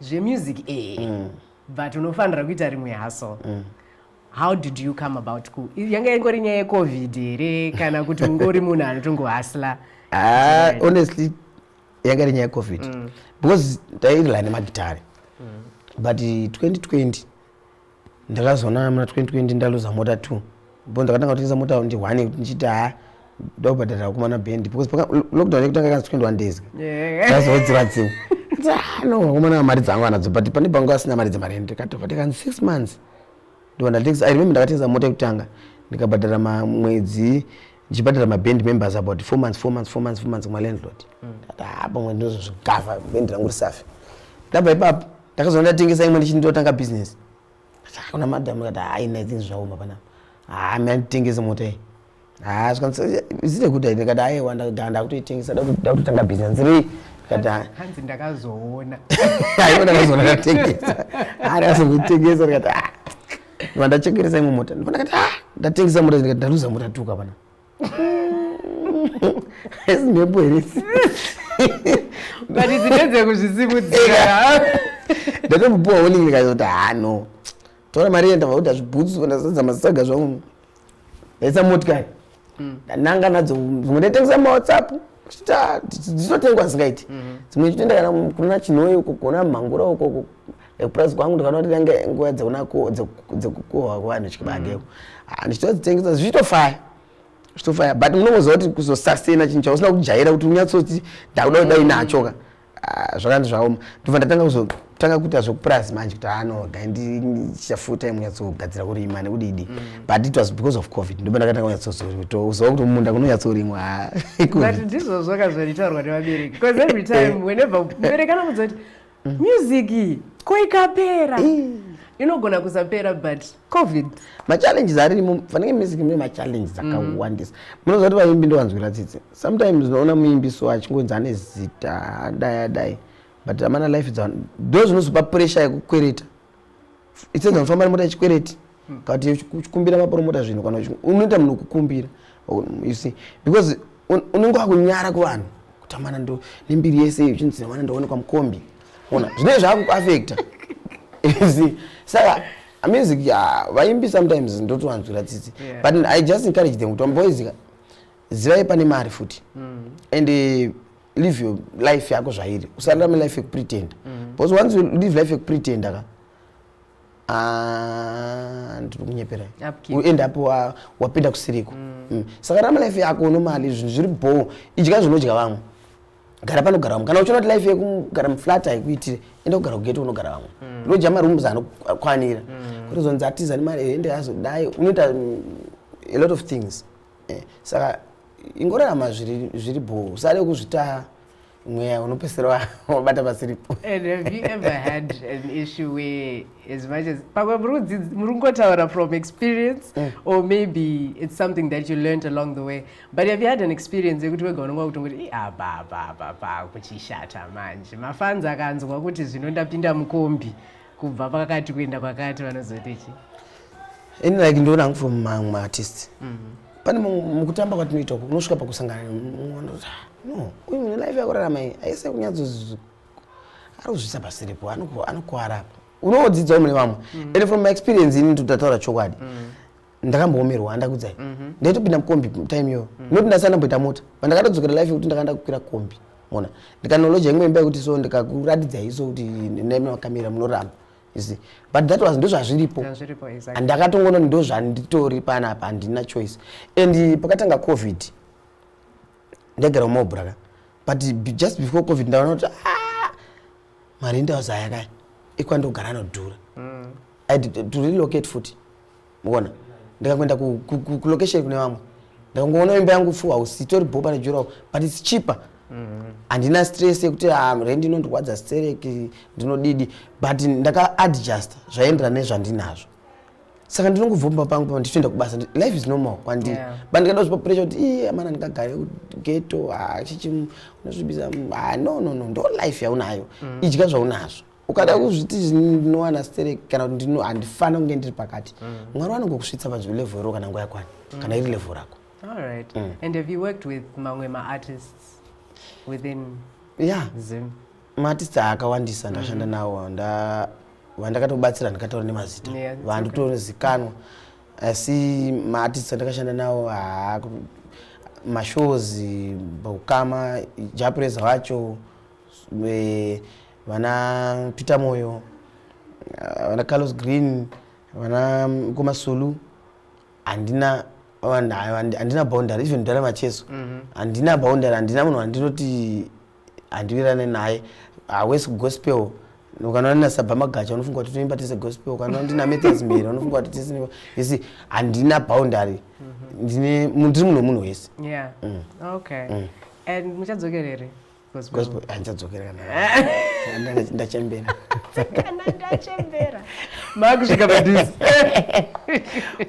zvemusic but unofanira kuita rimwe hustle. How did you come about yanga ingori nyaya yecovid here kana kuti ungori munhu anotongohasla? Honestly yanga iri nyaya yecovid because ndairila nemagitari but 2020 ndakazoona muna 2020 ndaluza mota 2 bo ndakatanga kutengesa mota ndi 1 kuti ndichiti ndakubhadharira kumana band because lockdown yekutanga kanzi 21 days ndazodzira dzimwe no kumana mari dzangu anadzo but pane bangu asina mari dzemari ndikatova ndikani 6 months ndo ndatenga. I remember ndakatenga mota yekutanga ndikabhadhara mwedzi ndichibhadhara maband members about 4 months kuma landlord. Ndapa mwe ndozvigava band rangu risafi. Ndabva ipapo ndakazoona ndatengesa imwe ndichindotanga business. Kuna madam akati haina zvinhu zvauma panapa. Mina nditengese mota iyi. Zviite kuti ndikati aiwa ndaganda kutoitengesa ndakutotanga business ri kata hanzi ndakazoona. Aiwa ndakazoona ndatengesa. Ndakazotengesa ndikati ndachekeresa imwe mota. Ndakati ndatengesa mota ndikati ndaluza mota tuka pana. Esimhepo here. But izinenze kuzvisimudzira. Ndatomupuwa warning ndikati no. Tora mari yenda vakuti zvibhutsu ndasadza masaga zvangu. Ndaisa motikari. Ndananga nadzo dzimwe ndaitengesa maWhatsApp. Dzitotengwa zingaiti. Dzimwe chitoenda kana kuna Chinoi uko kuna Mangura uko price kwangu ndikana kuti nange nguva dzekukohwa kwanhu chikibageko. Ndichitodzitengesa zvitofaya. But munomuziva kuti kuzosustain chinhu chausina kujaira kuti unyatsoti ndakuda kudai nachoka. Zvakanzi zvaoma. Ndobva ndatanga kuzotanga kuita zvokuprice manje kuti gai ndichafuta munyatsogadzira kurima nekudidi. But it was because of COVID. Ndobva ndakatanga kunyatsozova kuti munda kunonyatsorimwa. But ndizvo zvakazoritaurwa nevabereki. Because every time whenever mubereki anokudza kuti music koikapera. Inogona kusapera but COVID. Machallenges arimo fanike music mune machallenges akawandisa. Munoziva kuti vaimbi ndovanzwira tsitsi. Sometimes unoona muimbi so achingonzi ane zita dai. But amana life is on. Those unozopa pressure yekukwereta. Itsenza unofamba nemota yechikwereti. Kuti uchikumbira mapromota zvinhu kana unoita munhu kukumbira. You see because unenge wakunyara kuvanhu kuti amana ndo nembiri yese uchinzi amana ndoonekwa mukombi. Ona zvine zvakuaffecta. You see saka music vaimbi sometimes ndotowanzwira tsitsi. But I just encourage them kuti boys zivai pane mari futi. And live your life yako zvairi. Usararame life yekupretend. Because once you live life yekupretend ndikunyepera. You end up wapinda kusiriko. Saka rama life yako unomali zvinhu zviri bo idya zvinodya vamwe. Gara panogara vamwe. Kana uchiona kuti life yekugara muflat haikuitire enda kugara kugeto unogara vamwe. Ndojama marooms anokwanira. Kuti zonzi atiza nemari ende azodai unoita a lot of things. Saka ingorarama zviri bo usare kuzvita mweya unopesera wabata pasiripo. And have you ever had an issue where as much as murungotaura from experience or maybe it's something that you learned along the way, but have you had an experience yekuti wega unonga kutongoti kuchishata manje mafans akanzwa kuti zvino ndapinda mukombi kubva pakati kuenda kwakati vanozotichi like ndoona hangu from mamwe artists pane mukutamba kwatinoita uko unosvika pakusangana no uyu mune life yakurarama iyi aise kunyatso arikuzvisa pasiripo anokuwara apa unodzidzawo mune vamwe. And from my experience ini ndotataura chokwadi ndakamboomerwa handakudzai ndaitopinda mukombi time iyoyo noti ndasana mboita mota pandakatodzokera life yekuti ndakaenda kukwira kombi mona ndikanolodya imwe imba yekuti so ndikakuratidzai iso kuti ndinemakamera munoramba. You see, but that was ndozvazviripo and ndakatongoona ndozvanditori panapa handina choice. And pakatanga COVID ndagara mumabraka but just before COVID ndaona kuti mari ndawazaya kai ikwandogara nodhura. I had to relocate futi muona ndikakwenda ku location kune vamwe ndakangoona imba yangu full house itori bhoba nejurawo but it's cheaper. Handina stress yekuti rent inondirwadza stereki ndinodidi but ndaka-adjust zvaenderana nezvandinazvo. Saka ndinongovhomba pangu ndichienda kubasa life is normal kwandiri. But ndikadazopa pressure kuti amana ndikagare ghetto chichi unozvibisa no ndo life yaunayo idya zvaunazvo. Ukada kuzviti ndinowana stereki kana kuti handifana kunge ndiri pakati Mwari vanongokusvitsa panzvelevel ro kana nguva yakwana kana iri level rako. All right. And have you worked with mamwe artists within Zim? Maartists akawandisa ndashanda nawo vandakatobatsira ndikataura nemazita vanhu tozikanwa asi maartists andakashanda nawo mashows pakukama japureza wacho vana Peter Moyo vana Carlos Green vana Kumasulu handina boundary even ndara macheso handina boundary handina munhu andinoti handivirane naye West gospel. Ukanaona sabama gacha unofunga kuti toimba tese gospel kana ndina methods mbiri unofunga kuti tese you see andina boundary ndine munhu wese yeah okay and muchadzokerere gospel anchadzokera kana ndachembera ndachembera makusvika padhuze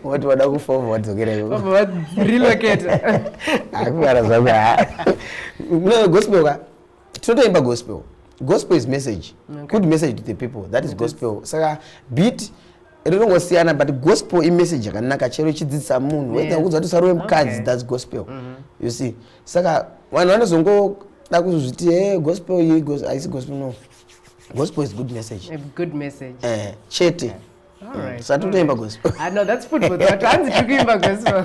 what wada kuform wadzokera what relocate akugara zvangu no gospel ka tinotoimba gospel is message good message to the people that is gospel saka beat rinongosiyana but gospel i message yakanaka chero chidzidzisa munhu whether kuzwa kuti sarowe mukadzi that's gospel you see saka vanhu vanozongo da kuzviti gospel I see gospel no gospel is good message a good message chete all right so toimba gospel I know that's food for thought hanzi tikuimba gospel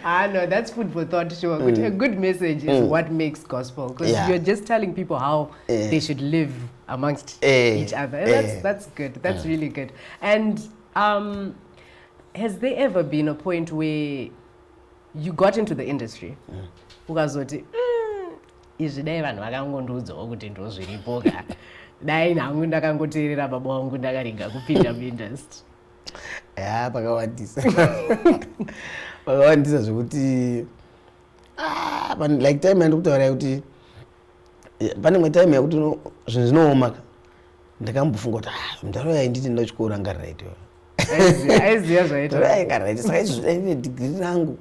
I know that's food for thought sure but a good message is what makes gospel because you're just telling people how they should live amongst each other and that's good that's really good and has there ever been a point where you got into the industry ukazoti izvi dai vanhu vakangondiudzawo kuti ndozviripoka dai nangu ndakangoteerera baba vangu ndakarega kupinda muindustry pakawandisa zvekuti like time yandikutaura kuti pane mwe time yakuti zvinhu zvinooma ndakambofunga kuti mutaro yainditi nda chikoro anga right aiziva zvaita anga right saka izvi ine degree rangu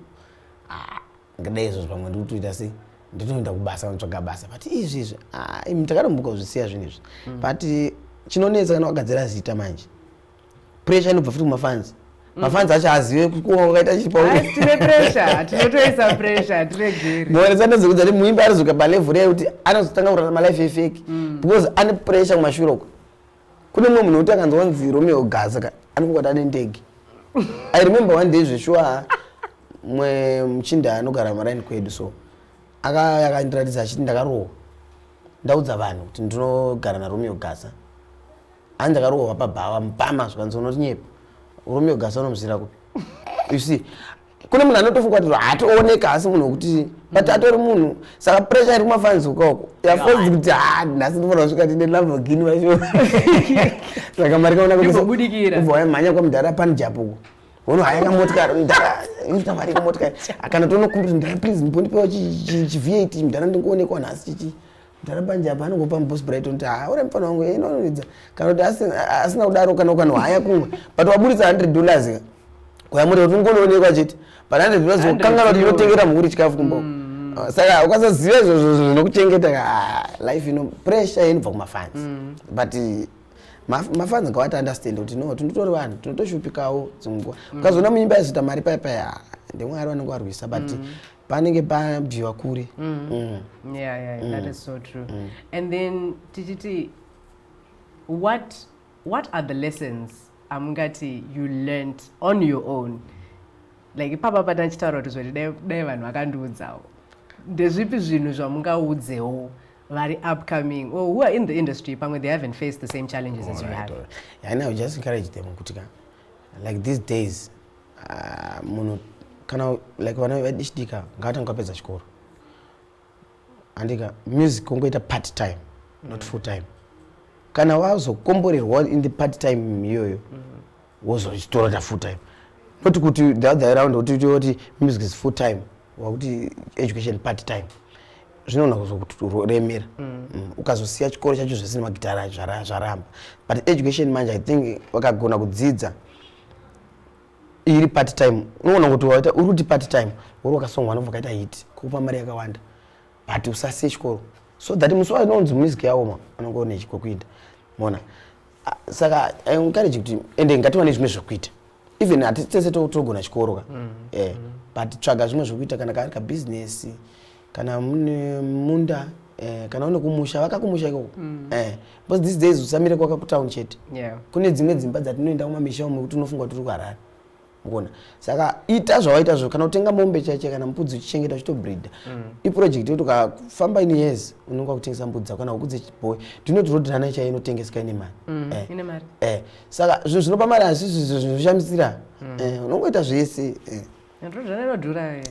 ngadai izvo pamwe ndikutoita sei ndinoenda kubasa ndotsvaga basa but izvi mutakaromboka kuzvisiya zvinhu izvi but chinonetsa kana wagadzira zita manje pressure inobva futi kumafans mafans acho azive kuwakaita tine pressure tinotoisa pressure tiregeri moresana zokudza kuti muimbi arizoka palevel yekuti anozotanga kurarama life efeki because ane pressure kumashure uko kune mumwe munhu kuti akanzwanzi Romeo Gasa anofunga kuti ane ndege I remember one day zveshuwa mwe muchinda anogara maraini kwedu so akandiratidza achiti ndakarohwa ndaudza vanhu kuti ndinogara naRomeo Gasa andakarohwa pabhawa mupama zvakanzonoti nyepa Romeo Gasa unomuzira kupi you see kune munhu anotofunga kuti hatooneka asi munhu wekuti but atori munhu saka pressure iri kumafans ukoko yaforce kuti nhasi ndinofanira kusvika tine Lamborghini vasho saka mari kaona kuti ubva mhanya kwamudhara Punjab uko uno hayaka motikari mudhara inoita mari kamotikari kana tonokumbira mudhara please mbondipewo chi-V8 mudhara ndingoonekwa nhasi chichi mudhara Punjab anongopa muboss Brighton kuti uri mufana wangu inonoridza kana kuti asina kudaro kana ukanohaya kumwe but wabuditsa $100 kwayamuri kuti ungonoonekwa chete but $100 ukangana kuti inotengera mhuri chikafu kumba saka ukasaziva izvozvo zvinokuchengeta life ino pressure inobva kumafans but mafans ngawati understand kuti no tinotori vanhu tinotoshupikawo dzimwe nguva ukazoona muimba yazvita mari paya ndemwari vanenge varwisa but panenge pabviwa kure yeah that is so true and then tichiti what are the lessons amungati you learned on your own like ipapa patanchitaura kuti zvoti dai vanhu vakandiudzawo ndezvipi zvinhu zvamungaudzewo vari upcoming or who are in the industry pamwe they haven't faced the same challenges as you have and I would just encourage them kuti like these days munhu kana like vana vadishidika ngavatanga kupedza chikoro andika music kungoita part time not full time kana wazokomborerwa in the part time iyoyo wozochitora full time not kuti the other way around kuti music is full time wakuti education part time zvinona kuzokuremera ukazosiya chikoro chacho zvisina magitara zvaramba but education manje I think wakagona kudzidza iri part time unoona kuti waita uri kuti part time uri wakasongwa nobva kaita hit kupa mari yakawanda but usasiye chikoro so that musi wanonzi music yaoma unongoona chikokuita mona saka I encourage kuti ende ngatiwane zvimwe zvekuita even atitese togona chikoro but tsvaga zvimwe zvekuita kana kari kabusiness kana munda kana une kumusha vakakumusha ikoko because these days usamire kwaka kutown chete kune dzimwe dzimba dzatinoenda kumamisha umwe kuti unofunga kuti uri kuharara ngona saka ita zvawaita zvo kana utenga mombe chaiche kana mupudzi uchichengeta uchitobreeda iproject yekuti ukafamba in years unonga kutengesa mbudzi dzako kana kukudze chiboy ndinoti rodhana chai inotengeseka ine mari saka zvinhu zvinopa mari asi izvo zvinoshamisira unongoita zvese rodhana inodhura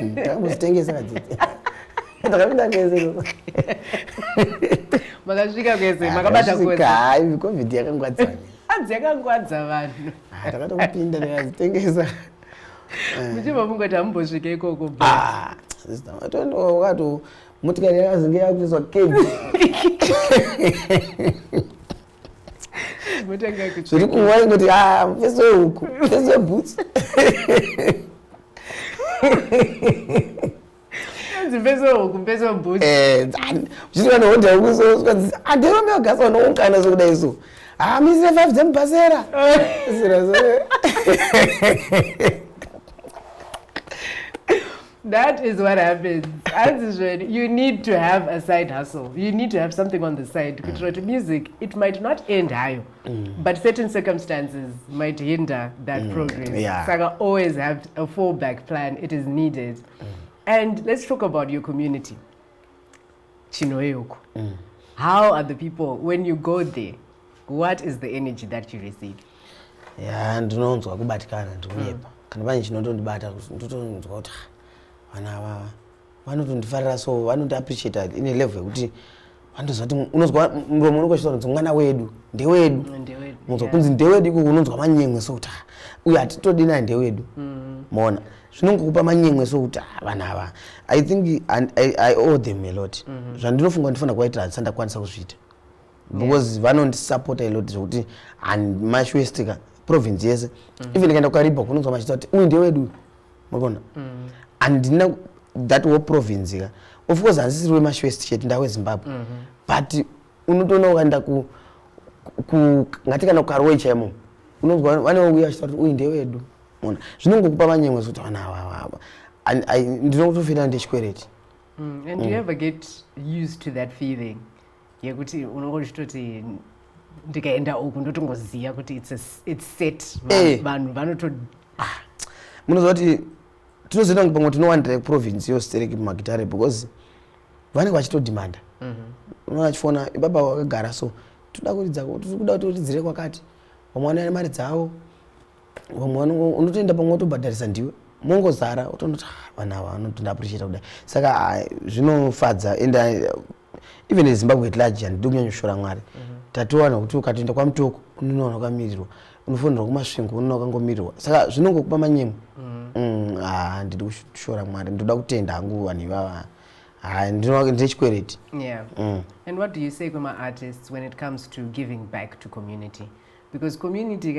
ndakambozitengesa kadzidzi Ndakapinda kwese. Makasvika kwese, makabata kwese. Hayi, COVID yakangwadza. Hanzi yakangwadza vanhu. Takatopinda tikazitengesa. Muchibva mungoti hamumbosvika ikoko. Sister, watondo wakato motikari yakazinge yakuiswa keji. Zviri kumwa ingoti pese huku, pese boots. Pese huku, pese boots. Zviri nohodha huku so Romeo Gasa unoungana sokudai so. Misire 5 dzemubhasera. That is what happens. As you need to have a side hustle. You need to have something on the side. Kutroti music, it might not end high, but certain circumstances might hinder that progress. Yeah. So always have a fallback plan. It is needed. And let's talk about your community. Chinoyoko. How are the people when you go there? What is the energy that you receive? Yeah, ndinonzwa kubatikana ndikunyepa. Kana panye chinotondibata ndotonzwa kuti vana vanotondifarira so vanoti appreciate ine level yekuti vanotozva kuti unonzwa muromo unokoshita kuti mwana wedu ndewedu munzwa kunzi ndewedu iko unonzwa manyemwe so kuti uyu hatitodina ndewedu mona zvinongokupa manyemwe so kuti vana ava I think I owe them a lot zvandinofunga ndifana kuvaitira handisandakwanisa kuzviita because vanondisupporta a lot zvokuti mashwestika province yese even kaenda kukariba kunonzwa machita kuti uyu ndewedu mukona andina that whole province of course handisiri wemashwest chete ndawezimbabwe but unotoona ukaenda ngati kana kukarwei chaimo unonzwa vanouya vachita kuti uyu ndewedu mona zvinongokupa manyemwe zvokuti vana ava ndinotofira ndechikwereti. And do you ever get used to that feeling yekuti unongochitoti ndikaenda uku ndotongoziva kuti it's set vanhu vanoto munozva kuti tinozoenda pamwe tinowandira kuprovince yostereki mumagitare because vanenge vachitodhimanda vachifona baba wakagara so toda kuridza tikuda kuti uridzire kwakati vamwe vanoya mari dzavo vamwe unotoenda pamwe wotobhadharisa ndiwe mongozara utonoti vanhu ava vanotonda appreciate kudai saka zvinofadza and even ezimbabwe at large handidi kunyanya kushora mwari tatowana kuti ukatoenda kwamutoko unoona wakamirirwa unofonera kumasvingo unoona wakangomirirwa saka zvinongokupa manyemwe. Handidi kushora mwari ndoda kutenda hangu vanhu ivava ndechikwereti. Yeah. And what do you say kuma artists when it comes to giving back to community? Because community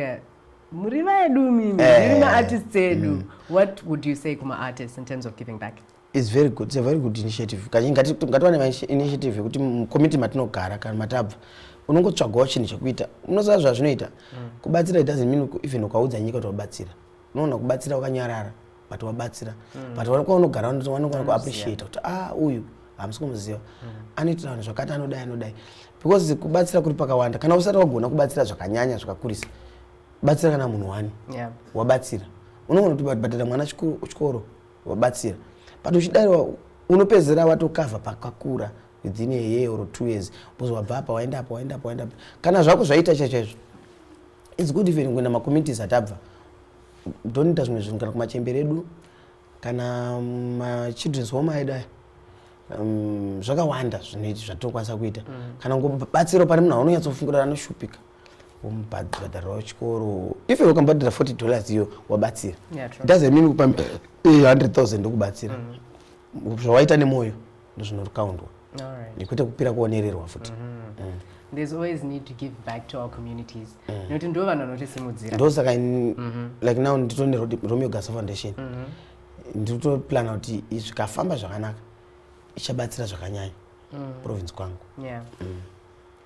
muri vedu mimi muri ma-artists edu. What would you say kuma artists in terms of giving back? It's very good. It's a very good initiative. Ngatiwane initiative yekuti community matinogara kana matabva unongotsvagawo chinhu chekuita unoziva zvazvinoita kubatsira. It doesn't mean even ukaudza nyika kuti wabatsira unoona kubatsira wakanyarara but wabatsira but vanogara vanogara kuappreciate kuti uyu hamusi kumuziva anoita vanhu zvakati anodai because kubatsira kuri pakawanda kana usati wagona kubatsira zvakanyanya zvakakurisa batsira kana munhu wani wabatsira unogona kutobhadhara mwana chikoro wabatsira but uchidaiwa unopedzera watokavha pakakura within a year or 2 years because wabva apa waenda apa kana zvako zvaita chaizvo it's good even kuenda macommunities atabva donita zvimwe zvinhu kana kumachembere edu kana machildren's home edu aya zvakawanda zvinoiti zvatinokwanisa kuita kana ngobatsiro pane munhu anonyatsofungira anoshupika womubhadharirawo chikoro if ukambhadhira $40 iyo wabatsira doesn't mean kupa 100,000 ndokubatsira zvawaita nemwoyo ndozvinokaundwa nekuite kupira kuonererwa futi. There's always need to give back to our communities. Noti ndo vanhu vanotisimudzira. Ndo saka like now nditone Romeo Gasa Foundation. Nditoplan kuti izvikafamba zvakanaka ichabatsira zvakanyanya province kwangu.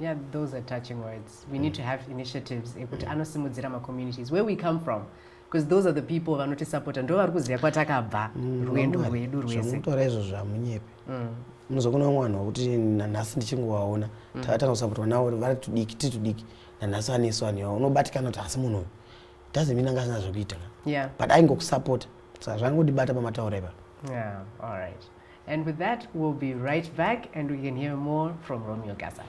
Yeah, those are touching words. We need to have initiatives ekuti anosimudzira ma communities where we come from, because those are the people vanoti support ndo vari kuziva kwatakabva rwendo rwedu rwese. Zvomutora izvo zvamunyepe. Munozokuna mwana wekuti nanhasi ndichingowaona tatanokusapota nawo vari tidiki nanhasi anesu aniwa unobatikana kuti hasi munhu doesn't mean anga asina zvekuita but aingokusapota saka zvangondibata pamataura ipa. All right. And with that we'll be right back and we can hear more from Romeo Gasa.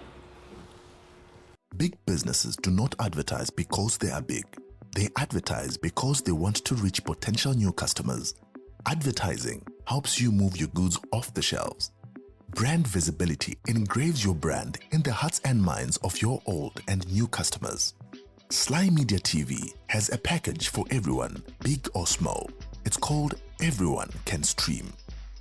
Big businesses do not advertise because they are big. They advertise because they want to reach potential new customers. Advertising helps you move your goods off the shelves. Brand visibility engraves your brand in the hearts and minds of your old and new customers. Sly Media TV has a package for everyone, big or small. It's called Everyone Can Stream.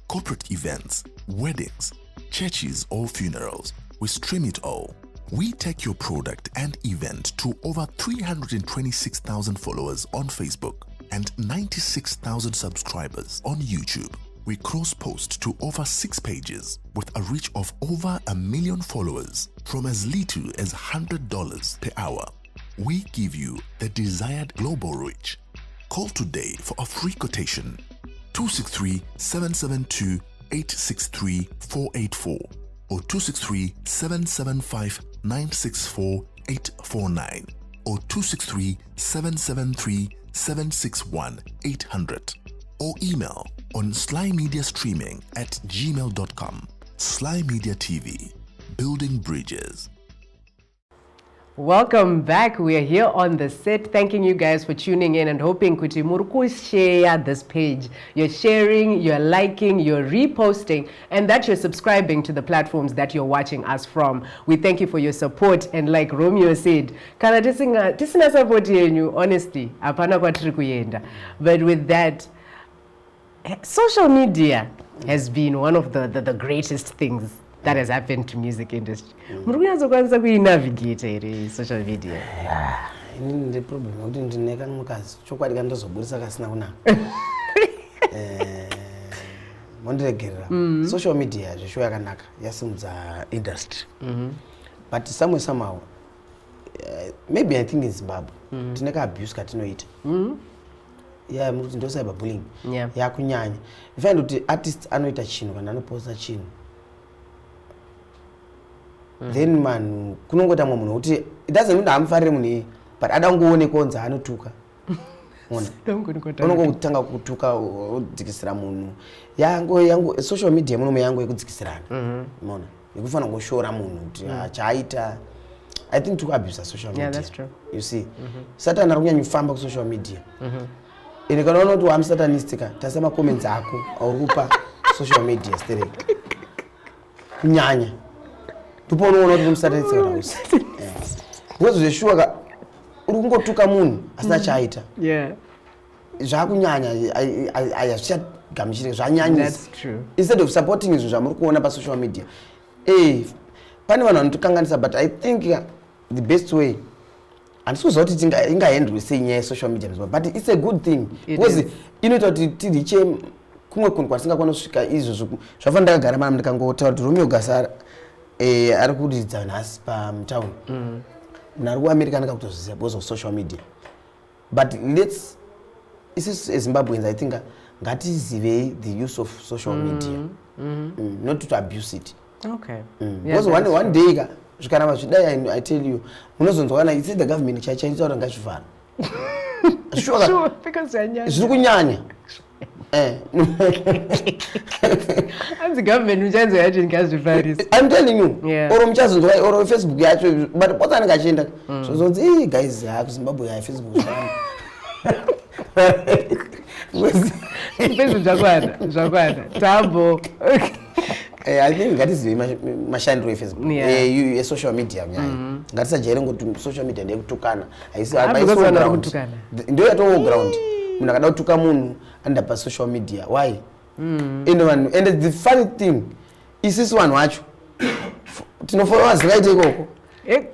Corporate events, weddings, churches or funerals, we stream it all. We take your product and event to over 326,000 followers on Facebook and 96,000 subscribers on YouTube. We cross-post to over 6 pages with a reach of over 1 million followers from as little as $100 per hour. We give you the desired global reach. Call today for a free quotation. 263-772-863-484 or 263-775-964-849 or 263-773-761-800 or email on slymediastreaming@gmail.com. Sly Media TV, building bridges. Welcome back. We are here on the set. Thanking you guys for tuning in and hoping kuti muri share this page. You're sharing, you're liking, you're reposting, and that you're subscribing to the platforms that you're watching us from. We thank you for your support. And like Romeo said, kana tisina support yenyu, honestly, apana kwatiri kuyenda. But with that, social media has been one of the greatest things that has happened to music industry. Murikunyatso kuinavigate here social media. The problem kuti ndineka mukazi chokwadi kandozoburisa kasina kunaka. Mondiregerera. Social media zvisho yakanaka yasimudza industry. But somehow maybe I think in Zimbabwe tineka abuse katinoita. Yeah, ndo cyberbullying. Yeah. Yakunyanya. Find kuti artists anoita chinhu kana anoposta chinhu. Then man kunongota munhu kuti it doesn't mean amfarire munhu but adangoone konza anotuka. Unongotanga kutuka udzikisira munhu. Yango social media muno yango yekudzikisirana. Umeona? Yekufana ngoshora munhu kuti chaita. I think to abuse social media. Yeah, that's true. You see. Satan arikunyanyufamba ku social media. Ine kana unoti wa satanistika tasema comments ako aurupa social media straight. Kunyanya. Tupono unoti kumsatanistika nausi. Wezo zeshuwa urukungotuka munhu asina chaita. Yeah. Zvakunyanya ayashagamishire zvanyanyisa. That's true. Instead of supporting izvo zvamuri kuona pa social media. Pane vanhu vanotukanganisa but I think the best way and so zoti ingahandle senyaya social media but it's a good thing because inoita kuti tiriche kumwe kunhu kwasingakona kusvika izvo zvafanira ndakagara mana ndikangotaura kuti Romeo Gasa ari kuridza nhasi pamtown ari kuAmerica ndakakutozviziva because of social media but let's isusu Zimbabweans I think ngatizivei the use of social media not to abuse it. Okay. Because one day zvikanama zvidai I tell you unozonzwana it's the government chachaita kuti ngazvivhara. Sure, because zviri kunyanya. And the government uchanzo yacho ngazvivharisa. I'm telling you. Yeah. Oro mchazonzwa oro Facebook yacho but potani kachienda. Zvozonzi guys Zimbabwe ya Facebook. Facebook zvakwana. Tambo. I think that is mashandiro eFacebook. You social media nyaya. Ngatisajere ngokuti social media ndekutukana. Aisi ground. Ndio yato ground. Munhu akada kutuka munhu anda pa social media. Why? And the funny thing is vanhu vacho tinofollowers right ikoko.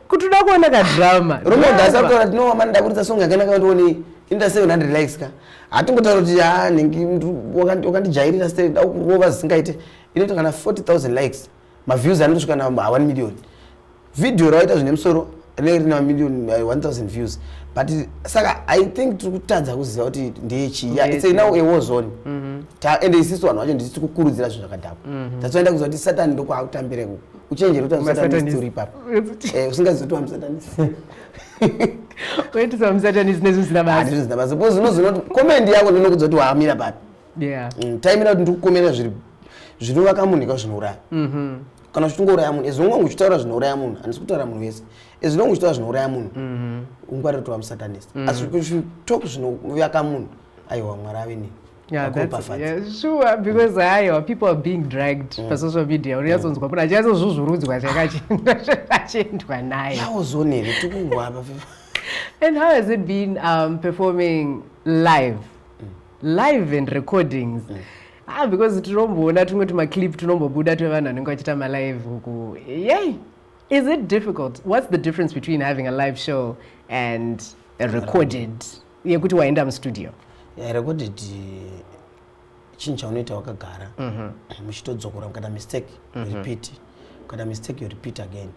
Kutoda kuona ka drama. Romeo Gasa kutora tinowa manda kuridza song yakanaka ndoni inda 700 likes ka. Hatingotaura kuti ningi wakandijairira straight au kurova zisingaite. Inoita kana 40,000 likes. Ma views anosvika na 1 million. Video raita zvine musoro rina million 1,000 views. But saka I think tikutadza kuziva kuti ndechi. It's now a war zone. And isiso vanhu vacho ndisi kukurudzira zvinhu zvakadhako. That's why ndakuziva kuti Satan ndiko akutambira ku. Uchenjere kuti Satan story papa. Usingazoti wa Satan. Wait some Satan is nezvisina basa. Nezvisina basa. Because unozoti comment yako ndinokudza kuti waamira papi. Yeah. Time ina kuti ndikukomera zvinovaka munhu ikazvinouraya. Kana uchingouraya munhu ezvinonga uchitaura zvinouraya munhu handisi kutaura munhu wese ezvinonga uchitaura zvinouraya munhu ungwarira kuti wamusatanist asi talk zvinovaka munhu aiwa mwari ave nini Yeah, sure, because people are being dragged for social media. And how has it been performing live and recordings? Because clip live. Yay! Is it difficult? What's the difference between having a live show and a recorded? Studio. Yeah, recorded chincha unoita wakagara muchitodzokora kana mistake repeat kana mistake you repeat again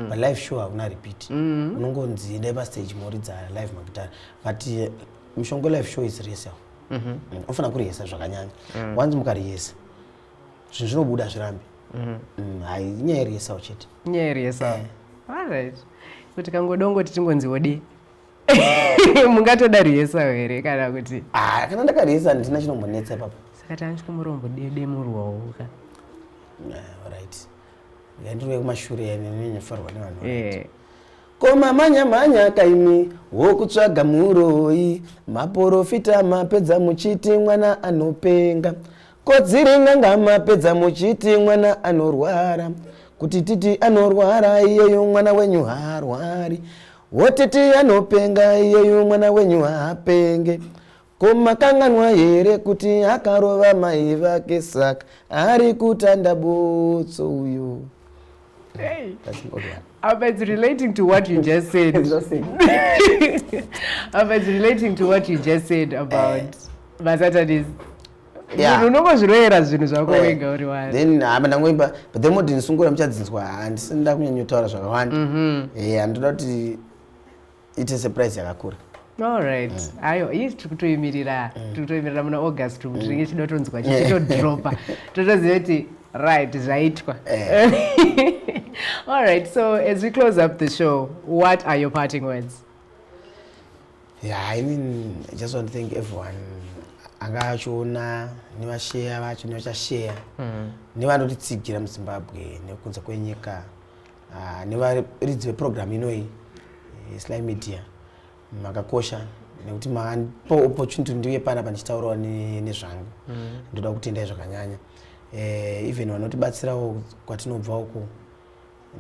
but live show hauna repeat unongonzi never stage moridza live makutara but mushongo live show is rehearsal unofana kurehesa zvakanyanya once mukarehesa zvinhu zvinobuda zvirambe hai nyaya yerehearsal chete nyaya yerehearsal alright kuti kangodongoti tingonziwodi mungatoda rehearsal here kana kuti kana ndakarehesa ndina chinombonetsa ipapo saka tanchikumurombo demurwawo alright ndiri kumashure nenyenyefarwa nevanhu koma manya kaimi wokutsvaga muroi maprofita mapedza muchiti mwana anopenga kodziringanga mapedza muchiti mwana anorwara kuti titi anorwara iyeyo mwana wenyu harwari wotiti anopenga iyeyo mwana wenyu haapenge koma kanganwa here kuti akarova mai vake saka ari kutanda botso uyo. Hey, it's relating to what you just said. It's relating to what you just said about Masatanis. Yeah. You know what's rare zvinhu zvako wega uri wani. Then amandangoimba but then modern Sungura mchadzinzwa handisenda kunyanyutaura zvakawanda. Ndoda kuti ite surprise yakakura. All right. Ayo isi tikutoimirira muna August kuti ringe chidotonzwa chichitodropa. Totoziva kuti right zvaitwa. All right, so as we close up the show, what are your parting words? Yeah, I mean, I just want to thank everyone. Angachona, niwa share vacho, niwa share. Niwa ndotitsigira muZimbabwe, nekunza kwenyika. Niwa ridzi program inoi Sly Media. Makakosha nekuti po opportunity ndiye pana pandichitaurawo nezvangu. Ndoda kutenda zvakanyanya. Even vanotibatsirawo kwatinobva uko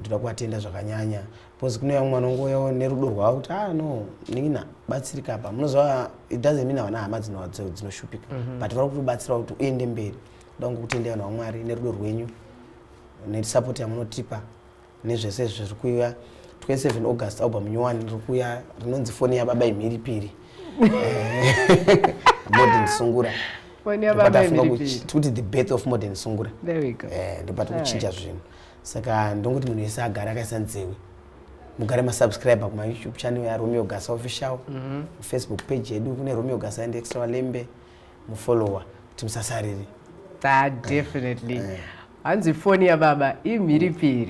ndoda kuvatenda zvakanyanya because kune vamwe vanongouyawo nerudo rwavo kuti no nina batsirika apa munoziva it doesn't mean havana hama dzinoshupika but vari kutobatsirawo kuti uende mberi. Ndoda kutendai vanhu vaMwari nerudo rwenyu nesupport yamunotipa nezvese zviri kuuya 27 August album nyowani riri kuuya rinonzi foni yababa imhiripiri Modern Sungura. Kuti the birth of Modern Sungura. There we go. Ndopata kuchinja zvinhu. Saka ndongoti munhu wese agara akaisa nzewe. Mugare masubscribe kuma YouTube channel ya Romeo Gasa official. Facebook page yedu kune Romeo Gasa and Extra Lembe. Mufollower kuti musasarire. That definitely. Anzi phone ya baba imhiripiri.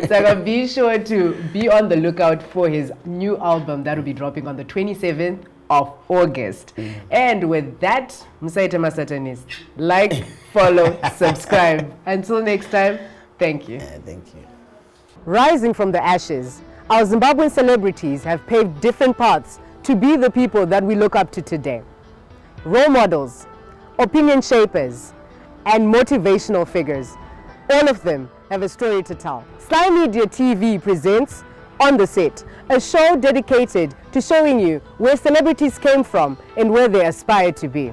So be sure to be on the lookout for his new album that will be dropping on the 27th of August. And with that, Musaita Masatanis, like, follow, subscribe. Until next time, thank you. Thank you. Rising from the ashes, our Zimbabwean celebrities have paved different paths to be the people that we look up to today. Role models, opinion shapers, and motivational figures. All of them have a story to tell. SlyMedia TV presents On the Set, a show dedicated to showing you where celebrities came from and where they aspire to be.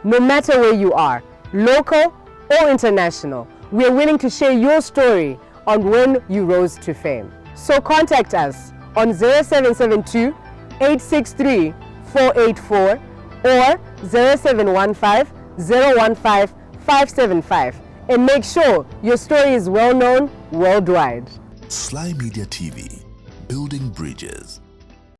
No matter where you are, local or international, we are willing to share your story on when you rose to fame. So contact us on 0772 863 484 or 0715 015 575 and make sure your story is well known worldwide. SlyMedia TV, building bridges.